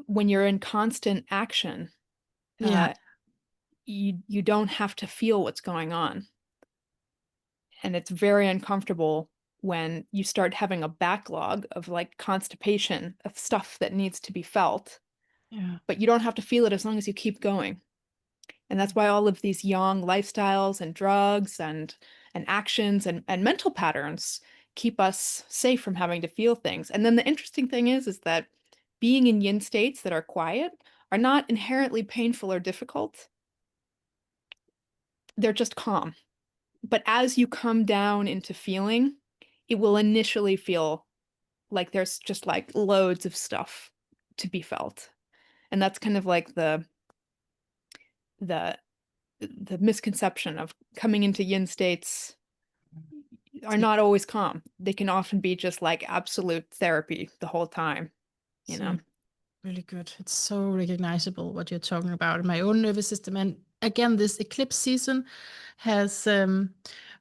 when you're in constant action, Yeah, uh, you don't have to feel what's going on. And it's very uncomfortable when you start having a backlog of like constipation of stuff that needs to be felt, yeah, but you don't have to feel it as long as you keep going. And that's why all of these yang lifestyles and drugs and actions and mental patterns keep us safe from having to feel things. And then the interesting thing is that being in yin states that are quiet are not inherently painful or difficult. They're just calm. But as you come down into feeling, it will initially feel like there's just like loads of stuff to be felt. And that's kind of like the the misconception of coming into yin states are see, not always calm. They can often be just like absolute therapy the whole time, you know. see. Really good. It's so recognizable what you're talking about in my own nervous system. And again, this eclipse season has,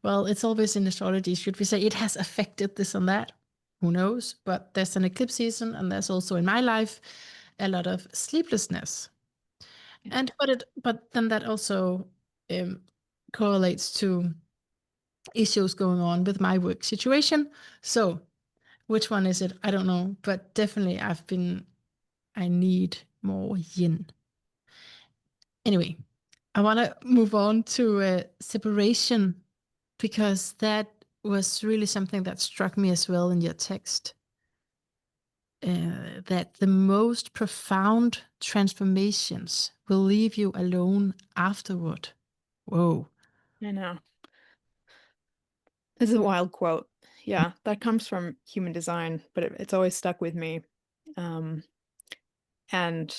well, it's always in astrology. Should we say it has affected this and that? Who knows? But there's an eclipse season, and there's also in my life a lot of sleeplessness. Yeah. But then that also um, correlates to issues going on with my work situation. So which one is it? I don't know, but definitely I need more yin. Anyway, I want to move on to separation because that was really something that struck me as well in your text. That the most profound transformations will leave you alone afterward. Whoa. I know. This is a wild quote. Yeah, that comes from Human Design, but it's always stuck with me. Um, and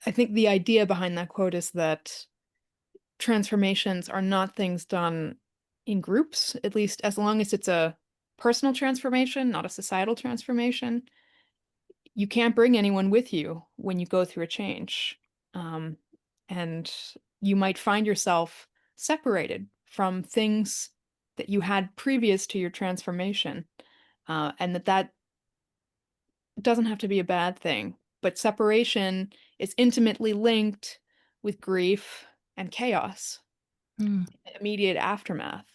I think the idea behind that quote is that transformations are not things done in groups, at least as long as it's a personal transformation, not a societal transformation. You can't bring anyone with you when you go through a change. Um, and you might find yourself separated from things that you had previous to your transformation. And that doesn't have to be a bad thing, but separation is intimately linked with grief and chaos, Mm, immediate aftermath.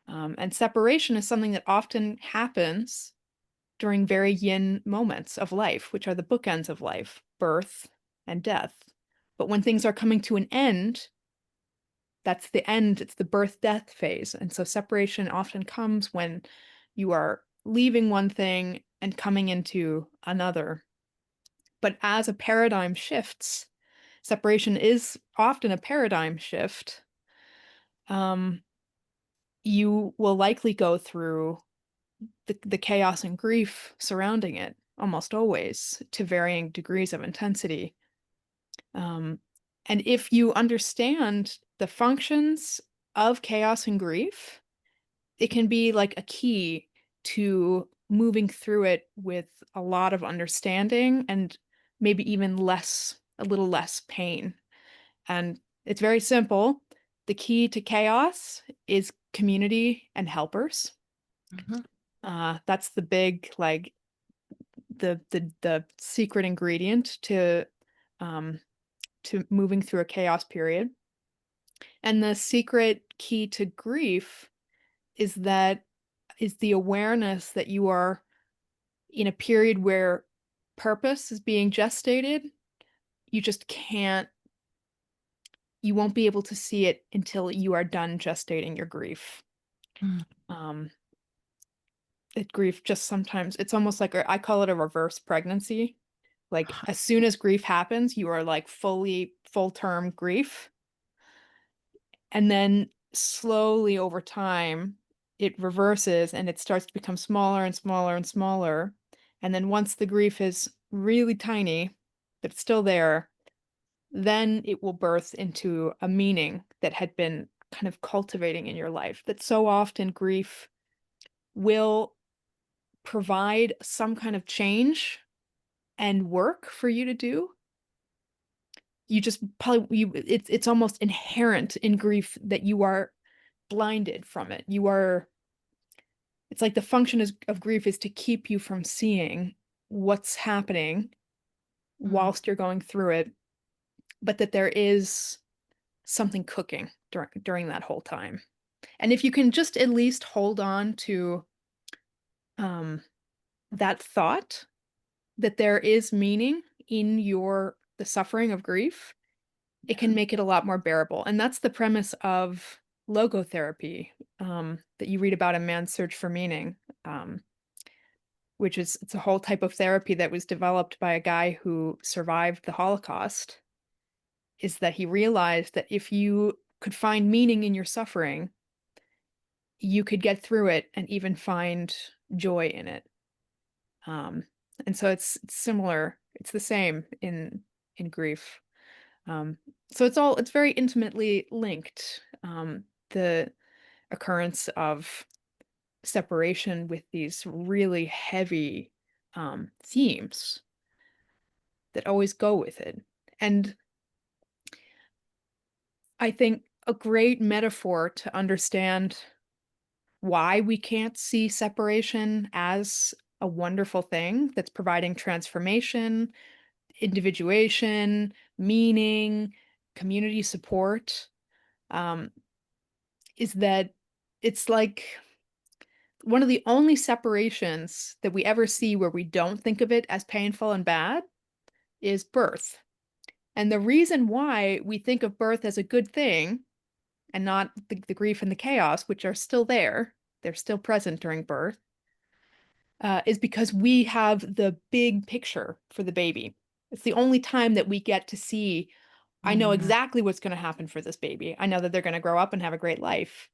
And separation is something that often happens during very yin moments of life, which are the bookends of life, birth and death. But when things are coming to an end, that's the end, it's the birth death phase. And so separation often comes when you are leaving one thing and coming into another. But as a paradigm shifts, separation is often a paradigm shift. Um, you will likely go through the chaos and grief surrounding it almost always to varying degrees of intensity. Um, and if you understand the functions of chaos and grief, it can be like a key to moving through it with a lot of understanding and maybe even a little less pain. And it's very simple. The key to chaos is community and helpers. mhm, That's the big like the secret ingredient um, to moving through a chaos period. And the secret key to grief is the awareness that you are in a period where purpose is being gestated. You just can't you won't be able to see it until you are done gestating your grief. Mm. Um, grief just sometimes it's almost like I call it a reverse pregnancy. Like as soon as grief happens, you are like fully full term grief. And then slowly over time, it reverses and it starts to become smaller and smaller and smaller. And then once the grief is really tiny, but it's still there, then it will birth into a meaning that had been kind of cultivating in your life. That so often grief will provide some kind of change and work for you to do. You just probably it's almost inherent in grief that you are blinded from it. You are it's like the function of grief is to keep you from seeing what's happening Mm. whilst you're going through it, but that there is something cooking during that whole time. And if you can just at least hold on to um, that thought that there is meaning in the suffering of grief, it Yeah. can make it a lot more bearable. And that's the premise of logotherapy that you read about in Man's Search for Meaning, um, which is it's a whole type of therapy that was developed by a guy who survived the Holocaust. Is that he realized that if you could find meaning in your suffering, you could get through it and even find joy in it. Um, and so it's similar. It's the same in grief. Um, so it's very intimately linked. The occurrence of separation with these really heavy themes that always go with it. And I think a great metaphor to understand why we can't see separation as a wonderful thing that's providing transformation, individuation, meaning, community support, um, is that it's like one of the only separations that we ever see where we don't think of it as painful and bad is birth. And the reason why we think of birth as a good thing and not the grief and the chaos, which are still there, they're still present during birth, is because we have the big picture for the baby. It's the only time that we get to see, I know Mm. exactly what's going to happen for this baby. I know that they're going to grow up and have a great life.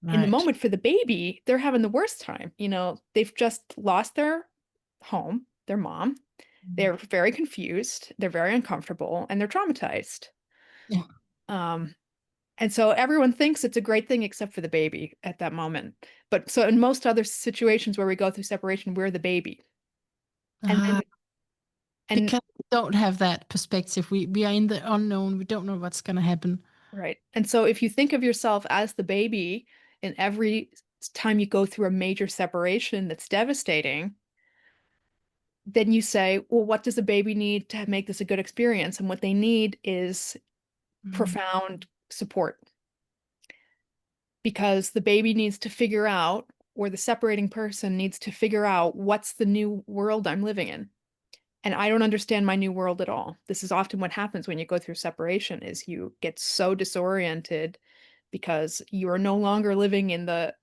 In the Right. moment for the baby, they're having the worst time. They've just lost their home, their mom. Mm. They're very confused, they're very uncomfortable, and they're traumatized. Yeah. Um, and so everyone thinks it's a great thing except for the baby at that moment. But so in most other situations where we go through separation, we're the baby. And Ah, then and because we don't have that perspective. We are in the unknown. We don't know what's gonna happen. right. And so if you think of yourself as the baby in every time you go through a major separation that's devastating, then you say, well, what does a baby need to make this a good experience? And what they need is Mm. profound support because the baby needs to figure out, or the separating person needs to figure out what's the new world I'm living in. And I don't understand my new world at all. This is often what happens when you go through separation is you get so disoriented because you are no longer living in the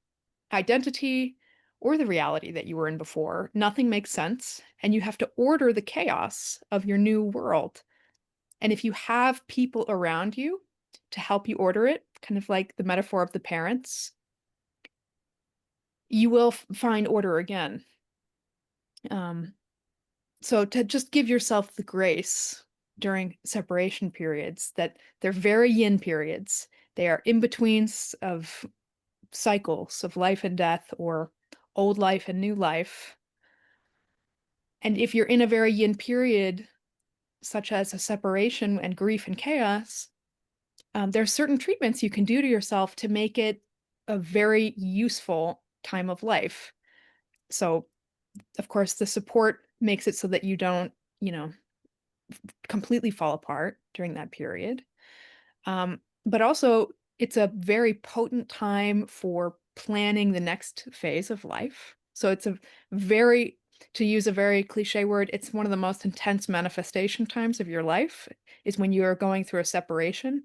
identity or the reality that you were in before. Nothing makes sense, and you have to order the chaos of your new world. And if you have people around you to help you order it, kind of like the metaphor of the parents, you will find order again. Um, so to just give yourself the grace during separation periods that they're very yin periods. They are in betweens of cycles of life and death or old life and new life. And if you're in a very yin period, such as a separation and grief and chaos, there are certain treatments you can do to yourself to make it a very useful time of life. So, of course, the support makes it so that you don't, you know, completely fall apart during that period. But also, it's a very potent time for planning the next phase of life. So it's a very, to use a very cliche word, it's one of the most intense manifestation times of your life is when you are going through a separation.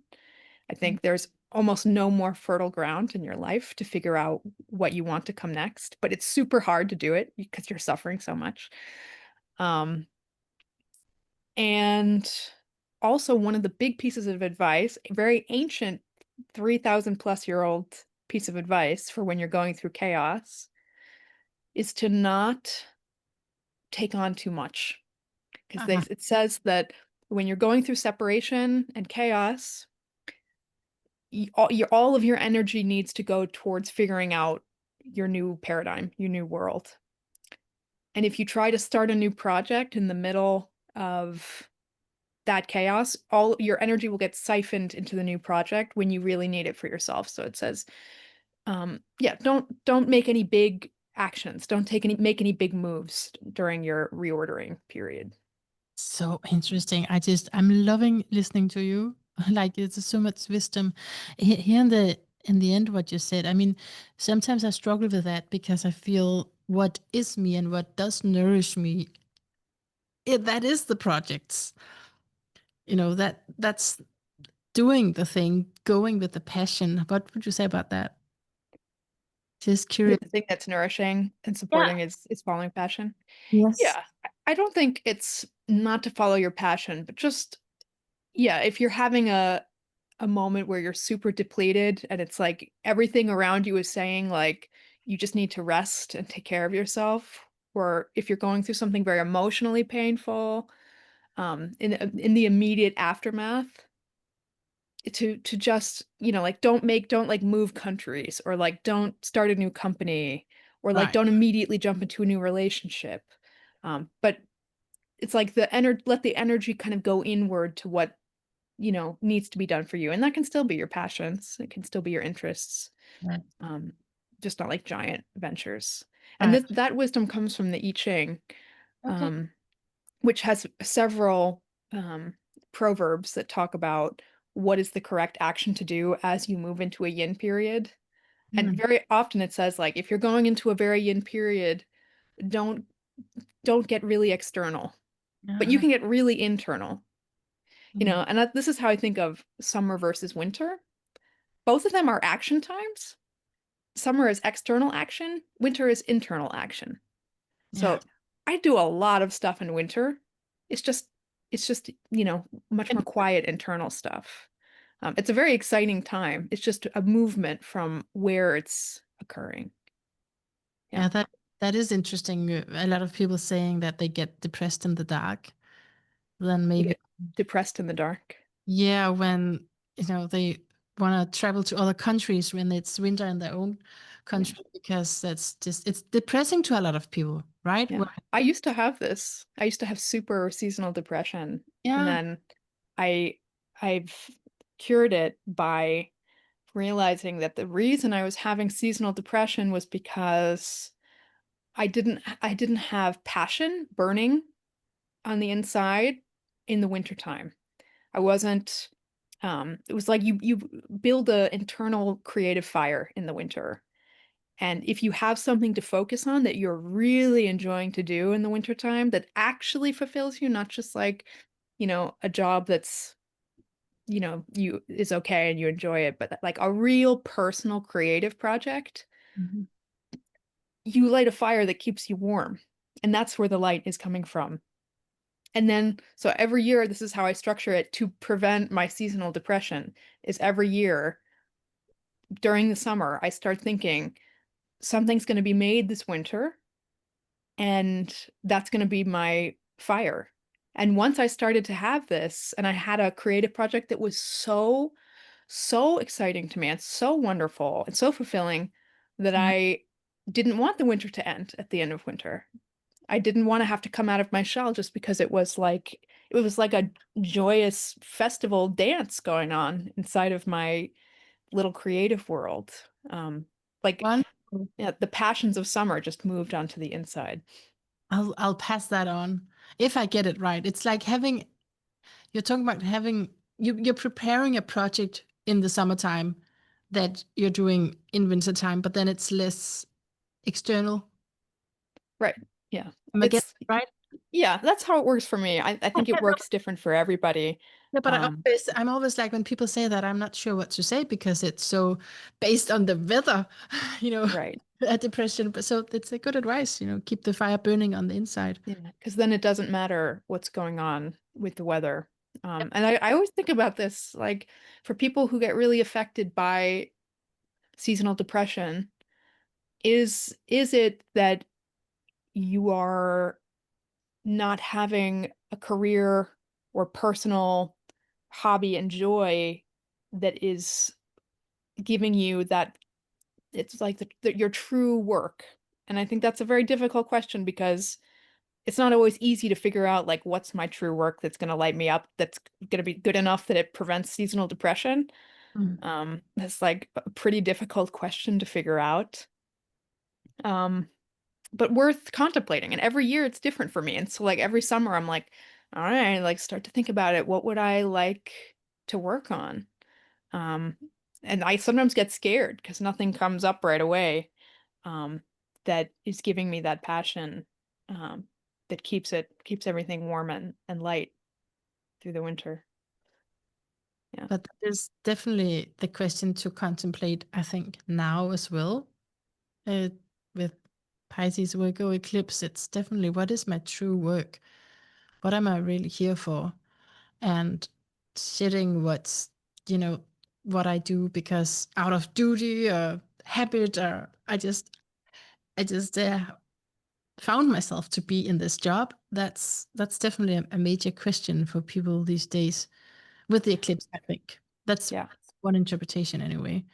I think there's almost no more fertile ground in your life to figure out what you want to come next, but it's super hard to do it because you're suffering so much. Um, and also one of the big pieces of advice, a very ancient 3,000 plus year old piece of advice for when you're going through chaos is to not take on too much. Because Uh-huh. it says that when you're going through separation and chaos, all of your energy needs to go towards figuring out your new paradigm, your new world. And if you try to start a new project in the middle of that chaos, all your energy will get siphoned into the new project when you really need it for yourself. So it says, yeah, don't make any big actions. Don't make any big moves during your reordering period. So interesting. I'm loving listening to you. Like it's so much wisdom. Here in the end, what you said. I mean, sometimes I struggle with that because I feel what is me and what does nourish me. That is the projects. That's doing the thing, going with the passion. What would you say about that? Just Yeah, curious. the thing that's nourishing and Yeah. supporting is following passion. Yes. Yeah, I don't think it's not to follow your passion, but just yeah, if you're having a moment where you're super depleted and it's like everything around you is saying like you just need to rest and take care of yourself, or if you're going through something very emotionally painful, in the immediate aftermath, to just, like don't like move countries or like don't start a new company or like Right. don't immediately jump into a new relationship. But it's like let the energy kind of go inward to what, needs to be done for you. And that can still be your passions. It can still be your interests. Right. Um, just not like giant ventures. And Right. that wisdom comes from the I Ching, Okay. um, which has several um, proverbs that talk about what is the correct action to do as you move into a yin period. And Mm. very often it says like if you're going into a very yin period, don't don't get really external, but you Uh-huh. can get really internal. Mm. And this is how I think of summer versus winter. Both of them are action times. Summer is external action, winter is internal action. Yeah. So I do a lot of stuff in winter. It's just much more quiet internal stuff. It's a very exciting time. It's just a movement from where it's occurring. Yeah. Yeah, that is interesting. A lot of people saying that they get depressed in the dark. Then You maybe, get depressed in the dark. yeah, when they want to travel to other countries when it's winter in their own Yeah. country because it's depressing to a lot of people, right? Yeah. I used to have this. I used to have super seasonal depression. And Yeah. then I I've cured it by realizing that the reason I was having seasonal depression was because I didn't have passion burning on the inside in the wintertime. I wasn't it was like you build a internal creative fire in the winter. And if you have something to focus on that you're really enjoying to do in the wintertime that actually fulfills you, not just like, a job that's, you is okay and you enjoy it, but like a real personal creative project, Mhm. you light a fire that keeps you warm. And that's where the light is coming from. And then, so every year, this is how I structure it to prevent my seasonal depression, is every year during the summer, I start thinking something's going to be made this winter, and that's going to be my fire. And once I started to have this, and I had a creative project that was so, so exciting to me and so wonderful and so fulfilling that Yeah. I didn't want the winter to end at the end of winter. I didn't want to have to come out of my shell just because it was like a joyous festival dance going on inside of my little creative world. Um, like Wonderful. yeah, the passions of summer just moved onto the inside. I'll pass that on if I get it right. It's like having you're talking about having you're preparing a project in the summertime that you're doing in wintertime, but then it's less external. Right. Yeah. Am I getting It's it right? Yeah, that's how it works for me. I think it works different for everybody. Yeah, but Um, I'm always like when people say that, I'm not sure what to say because it's so based on the weather, you know, right. a depression. But so it's a good advice, keep the fire burning on the inside. Yeah, because then it doesn't matter what's going on with the weather. And I always think about this, like for people who get really affected by seasonal depression, is it that you are not having a career or personal hobby and joy that is giving you that it's like your true work? And I think that's a very difficult question because it's not always easy to figure out like what's my true work that's going to light me up, that's going to be good enough that it prevents seasonal depression. Mm. That's like a pretty difficult question to figure out. Um, but worth contemplating. And every year it's different for me. And so like every summer I'm like, all right, like start to think about it. What would I like to work on? Um, and I sometimes get scared because nothing comes up right away um, that is giving me that passion um, that keeps everything warm and light through the winter. Yeah. But that is definitely the question to contemplate, I think, now as well. Uh, with Pisces Virgo eclipse, it's definitely what is my true work? What am I really here for? And sitting you know, what I do because out of duty or habit, or I just found myself to be in this job. That's definitely a major question for people these days with the eclipse, I think. Yeah. That's one interpretation anyway.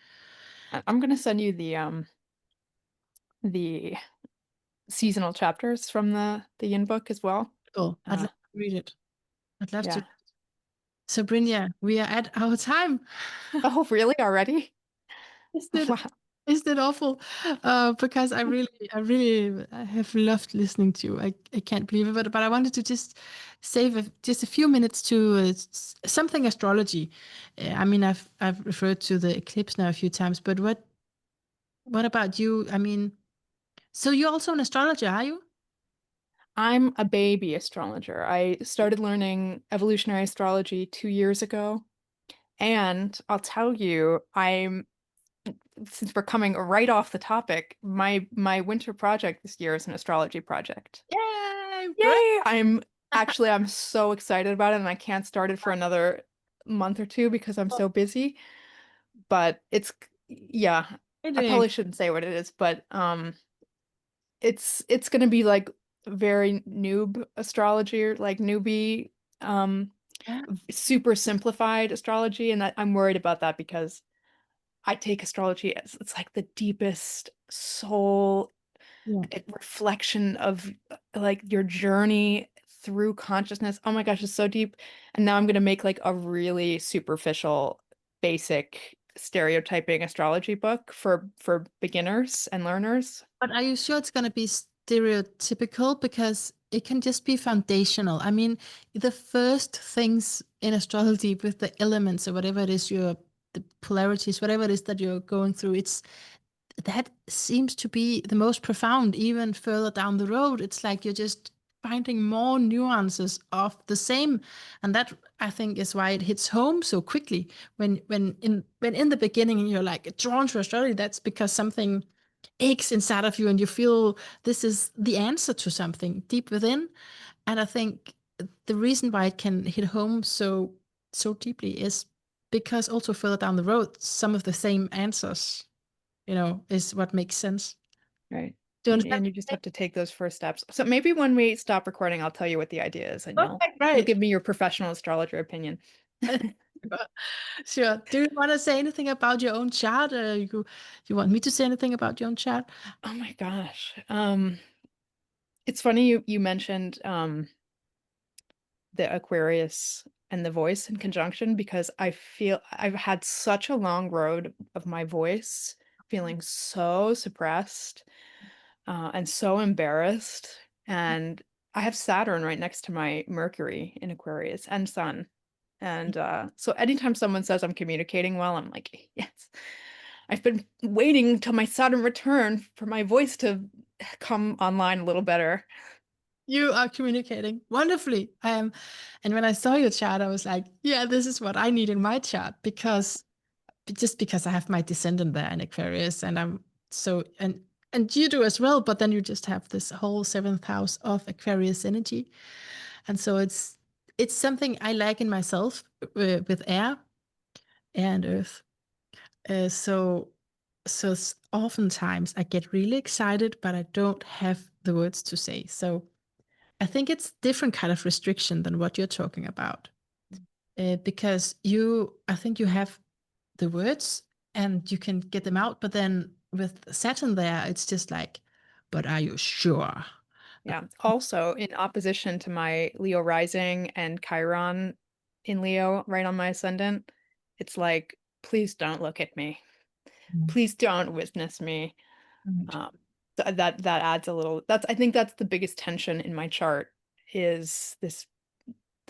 I'm gonna send you the seasonal chapters from the Yin book as well. Cool. I'd Uh, love to read it. I'd love to. yeah. So, Brynja, we are at our time. Oh, really? Already? Isn't it, Wow. isn't it awful? Because I have loved listening to you. I can't believe it. But I wanted to just save just a few minutes to something astrology. I mean, I've referred to the eclipse now a few times, but what about you? I mean, so you're also an astrologer, are you? I'm a baby astrologer. I started learning evolutionary astrology 2 years ago. And I'll tell you, since we're coming right off the topic, my winter project this year is an astrology project. Yay! Great. Yay! I'm so excited about it and I can't start it for another month or two because I'm so busy. But yeah, I Exciting. probably shouldn't say what it is, but it's gonna be like very noob astrology or like newbie um Yeah. super simplified astrology, and I'm worried about that because I take astrology as it's like the deepest soul Yeah. reflection of like your journey through consciousness. Oh my gosh, it's so deep. And now I'm gonna make like a really superficial, basic stereotyping astrology book for beginners and learners. But are you sure it's going to be stereotypical? Because it can just be foundational. I mean, the first things in astrology with the elements or whatever it is, the polarities, whatever it is that you're going through, that seems to be the most profound, even further down the road. It's like you're just finding more nuances of the same. And that I think is why it hits home so quickly. When in the beginning you're like drawn to astrology, that's because something aches inside of you and you feel this is the answer to something deep within. And I think the reason why it can hit home so deeply is because also further down the road, some of the same answers, is what makes sense. Right. Do you understand? And you just have to take those first steps. So maybe when we stop recording, I'll tell you what the idea is and Okay, you'll great. give me your professional astrologer opinion. Sure. Do you want to say anything about your own chart? You want me to say anything about your own chart? Oh my gosh. It's funny you mentioned the Aquarius and the voice in conjunction because I feel I've had such a long road of my voice feeling so suppressed and so embarrassed. And I have Saturn right next to my Mercury in Aquarius and Sun. And so anytime someone says I'm communicating well, I'm like, yes. I've been waiting till my Saturn return for my voice to come online a little better. You are communicating wonderfully. And when I saw your chart, I was like, yeah, this is what I need in my chart, because just because I have my descendant there in Aquarius, and I'm so and you do as well, but then you just have this whole seventh house of Aquarius energy. And so it's something I like in myself, with air and earth. So oftentimes I get really excited, but I don't have the words to say. So I think it's different kind of restriction than what you're talking about, because I think you have the words and you can get them out, but then with Saturn there, it's just like, but are you sure? Yeah. Also, in opposition to my Leo rising and Chiron in Leo, right on my ascendant, it's like, please don't look at me. Mm. Please don't witness me. Right. Um, that adds a little. I think that's the biggest tension in my chart is this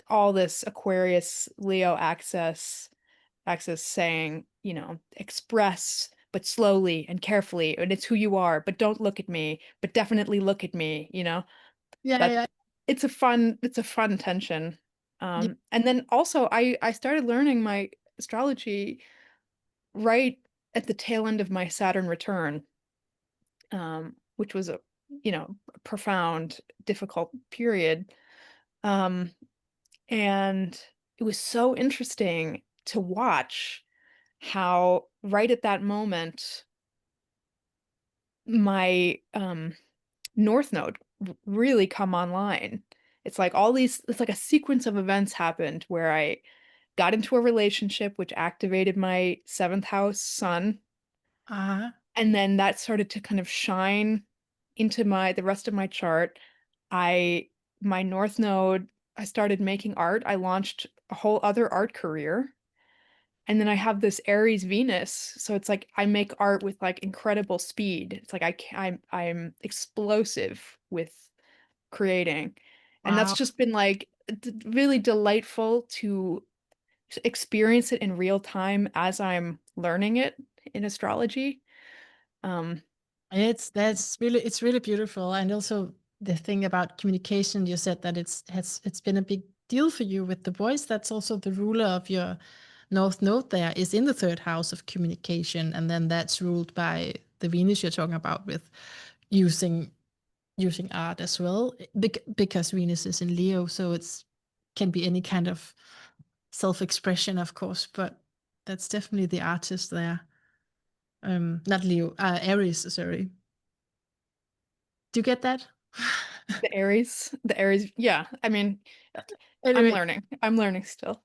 all this Aquarius Leo access saying, express but slowly and carefully, and it's who you are, but don't look at me, but definitely look at me. Yeah, That yeah, it's a fun tension. yeah. And then also I started learning my astrology right at the tail end of my Saturn return, which was a profound, difficult period. Um, and it was so interesting to watch how right at that moment my North Node really come online. It's like a sequence of events happened where I got into a relationship which activated my seventh house sun. Uh-huh. And then that started to kind of shine into the rest of my chart. I, my North Node, I started making art. I launched a whole other art career. And then I have this Aries Venus, so it's like I make art with like incredible speed. It's like I'm explosive with creating. And that's Wow. just been like really delightful to experience it in real time as I'm learning it in astrology. Um, It's really beautiful. And also the thing about communication, you said that it's been a big deal for you with the voice. That's also the ruler of your North Node there is in the third house of communication. And then that's ruled by the Venus you're talking about, with using art as well. Because Venus is in Leo, so it's can be any kind of self-expression, of course, but that's definitely the artist there. Not Leo, Aries, sorry. Do you get that? the Aries, yeah. I mean, I'm Anyway, learning. I'm learning still.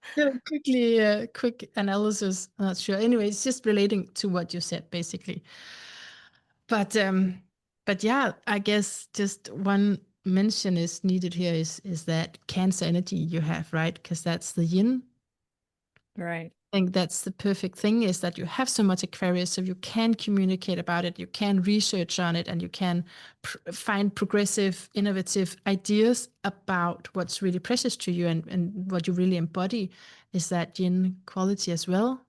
quick analysis. I'm not sure. Anyway, it's just relating to what you said, basically. But yeah, I guess just one mention is needed here is that Cancer energy you have, right? Because that's the Yin. Right. I think that's the perfect thing, is that you have so much Aquarius, so you can communicate about it, you can research on it, and you can find progressive, innovative ideas about what's really precious to you, and what you really embody is that Yin quality as well.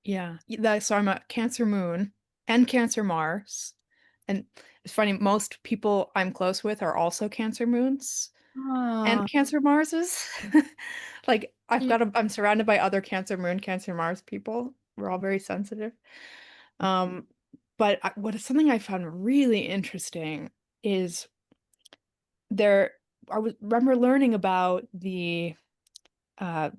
Yeah. So I'm a Cancer moon and Cancer Mars. And it's funny, most people I'm close with are also Cancer moons Ah, and Cancer Marses. Like I'm surrounded by other Cancer moon, Cancer Mars people. We're all very sensitive. Um, but what is something I found really interesting is there remember learning about uh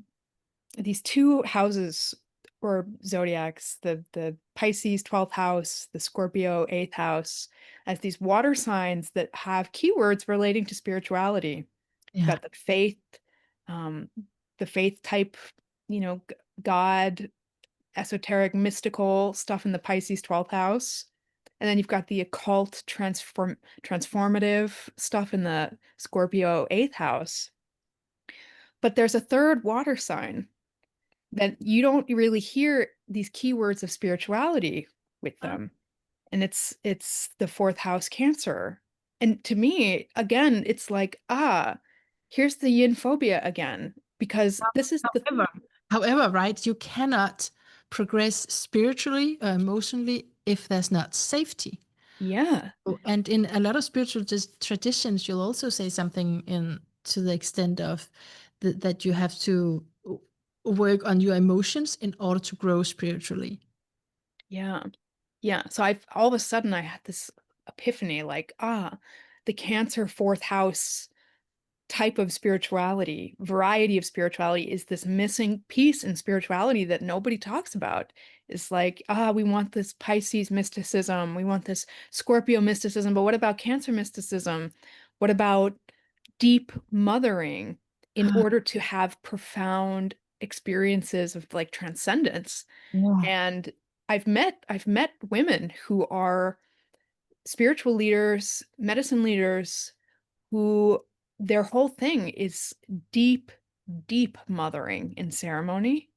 these two houses or zodiacs, the Pisces 12th house, the Scorpio 8th house, as these water signs that have keywords relating to spirituality. You've yeah. got um, the faith type, God, esoteric, mystical stuff in the Pisces 12th house. And then you've got the occult, transformative stuff in the Scorpio 8th house. But there's a third water sign that you don't really hear these keywords of spirituality with Ah, them. And it's the fourth house Cancer. And to me, again, it's like, here's the yin phobia again, because this is the however, right, you cannot progress spiritually or emotionally if there's not safety. Yeah. And in a lot of spiritual traditions, you'll also say something in to the extent of that you have to work on your emotions in order to grow spiritually. Yeah. Yeah. So all of a sudden I had this epiphany like, the Cancer fourth house type of spirituality, variety of spirituality is this missing piece in spirituality that nobody talks about. It's like, we want this Pisces mysticism, we want this Scorpio mysticism, but what about Cancer mysticism? What about deep mothering in order to have profound experiences of like transcendence? Yeah. And I've met women who are spiritual leaders, medicine leaders, who their whole thing is deep, deep mothering in ceremony,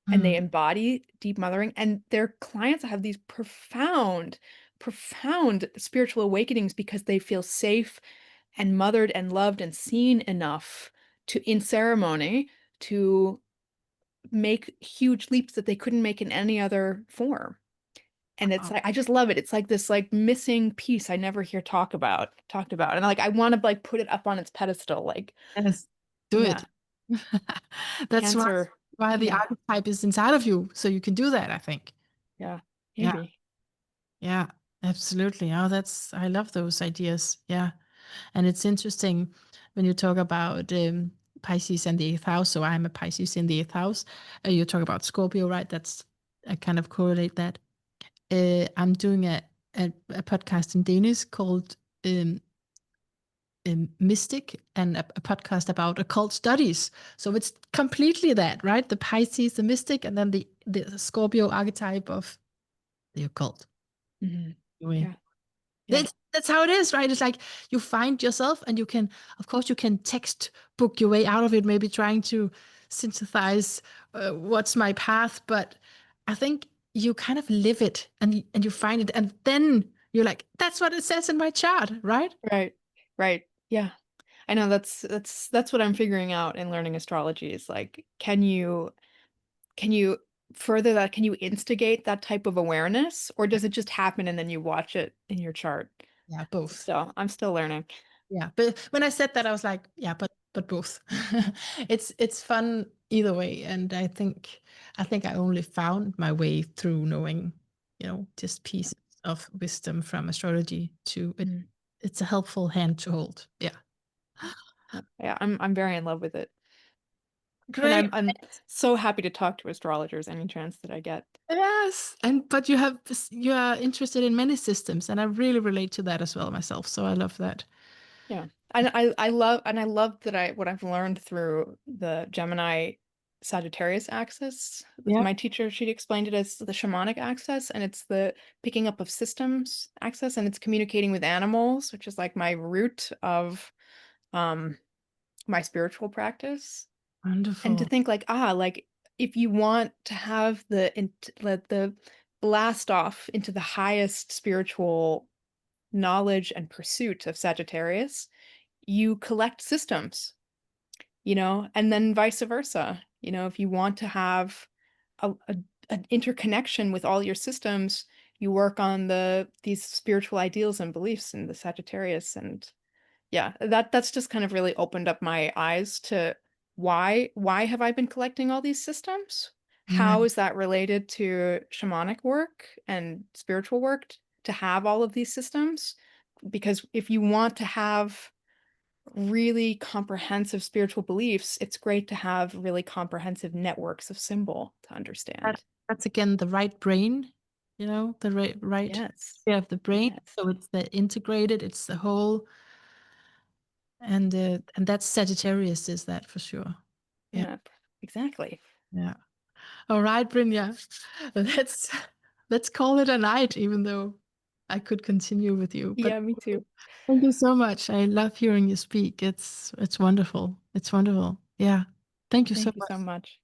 and they Mm. embody deep mothering, and their clients have these profound, profound spiritual awakenings because they feel safe and mothered and loved and seen enough to, in ceremony, to make huge leaps that they couldn't make in any other form. And it's Wow. like I just love it. It's like this like missing piece I never hear talked about. And like I want to like put it up on its pedestal. Like, Yes, do it. yeah, That's cancer. why the Yeah, archetype is inside of you, so you can do that, I think. yeah, Yeah, maybe. yeah, absolutely. Oh, I love those ideas. Yeah. And it's interesting when you talk about Pisces and the eighth house. So I'm a Pisces in the eighth house. You talk about Scorpio, right? I kind of correlate that. I'm doing a podcast in Danish called um, Mystic, and a podcast about occult studies. So it's completely that, right? The Pisces, the mystic, and then the Scorpio archetype of the occult. Hmm. Anyway, Yeah, yeah, that's how it is, right? It's like you find yourself, and you can, of course, you can textbook your way out of it, maybe trying to synthesize what's my path, but I think you kind of live it, and you find it, and then you're like, that's what it says in my chart, right? right, right. Yeah. I know that's what I'm figuring out in learning astrology is like, can you further that? Can you instigate that type of awareness, or does it just happen and then you watch it in your chart? Yeah, both. I'm still learning. Yeah, but when I said that, I was like, yeah, but both. It's fun either way, and I think I only found my way through knowing, just pieces of wisdom from astrology to it. Mm. It's a helpful hand to hold. Yeah, Yeah, yeah, I'm very in love with it. And great. I'm so happy to talk to astrologers any chance that I get. Yes, but you are interested in many systems, and I really relate to that as well myself. So I love that. Yeah. I love that what I've learned through the Gemini Sagittarius axis. Yeah, My teacher, she explained it as the shamanic axis, and it's the picking up of systems axis, and it's communicating with animals, which is like my root of um my spiritual practice. And to wonderful. think like, like if you want to have let the blast off into the highest spiritual knowledge and pursuit of Sagittarius, you collect systems, and then vice versa. If you want to have a an interconnection with all your systems, you work on these spiritual ideals and beliefs in the Sagittarius. And yeah, that's just kind of really opened up my eyes to why have I been collecting all these systems? Yeah, How is that related to shamanic work and spiritual work to have all of these systems? Because if you want to have really comprehensive spiritual beliefs, it's great to have really comprehensive networks of symbol to that, understand. that's again the right brain. The right Yes. area of the brain. Yes. So it's the integrated. It's the whole. And that's Sagittarius is that for sure. Yeah, Yeah, exactly. yeah. All right, Brynja. Let's let's call it a night, even though I could continue with you. But Yeah, me too. thank you so much. I love hearing you speak. It's wonderful. It's wonderful. Yeah. Thank you so Thank you so much. much.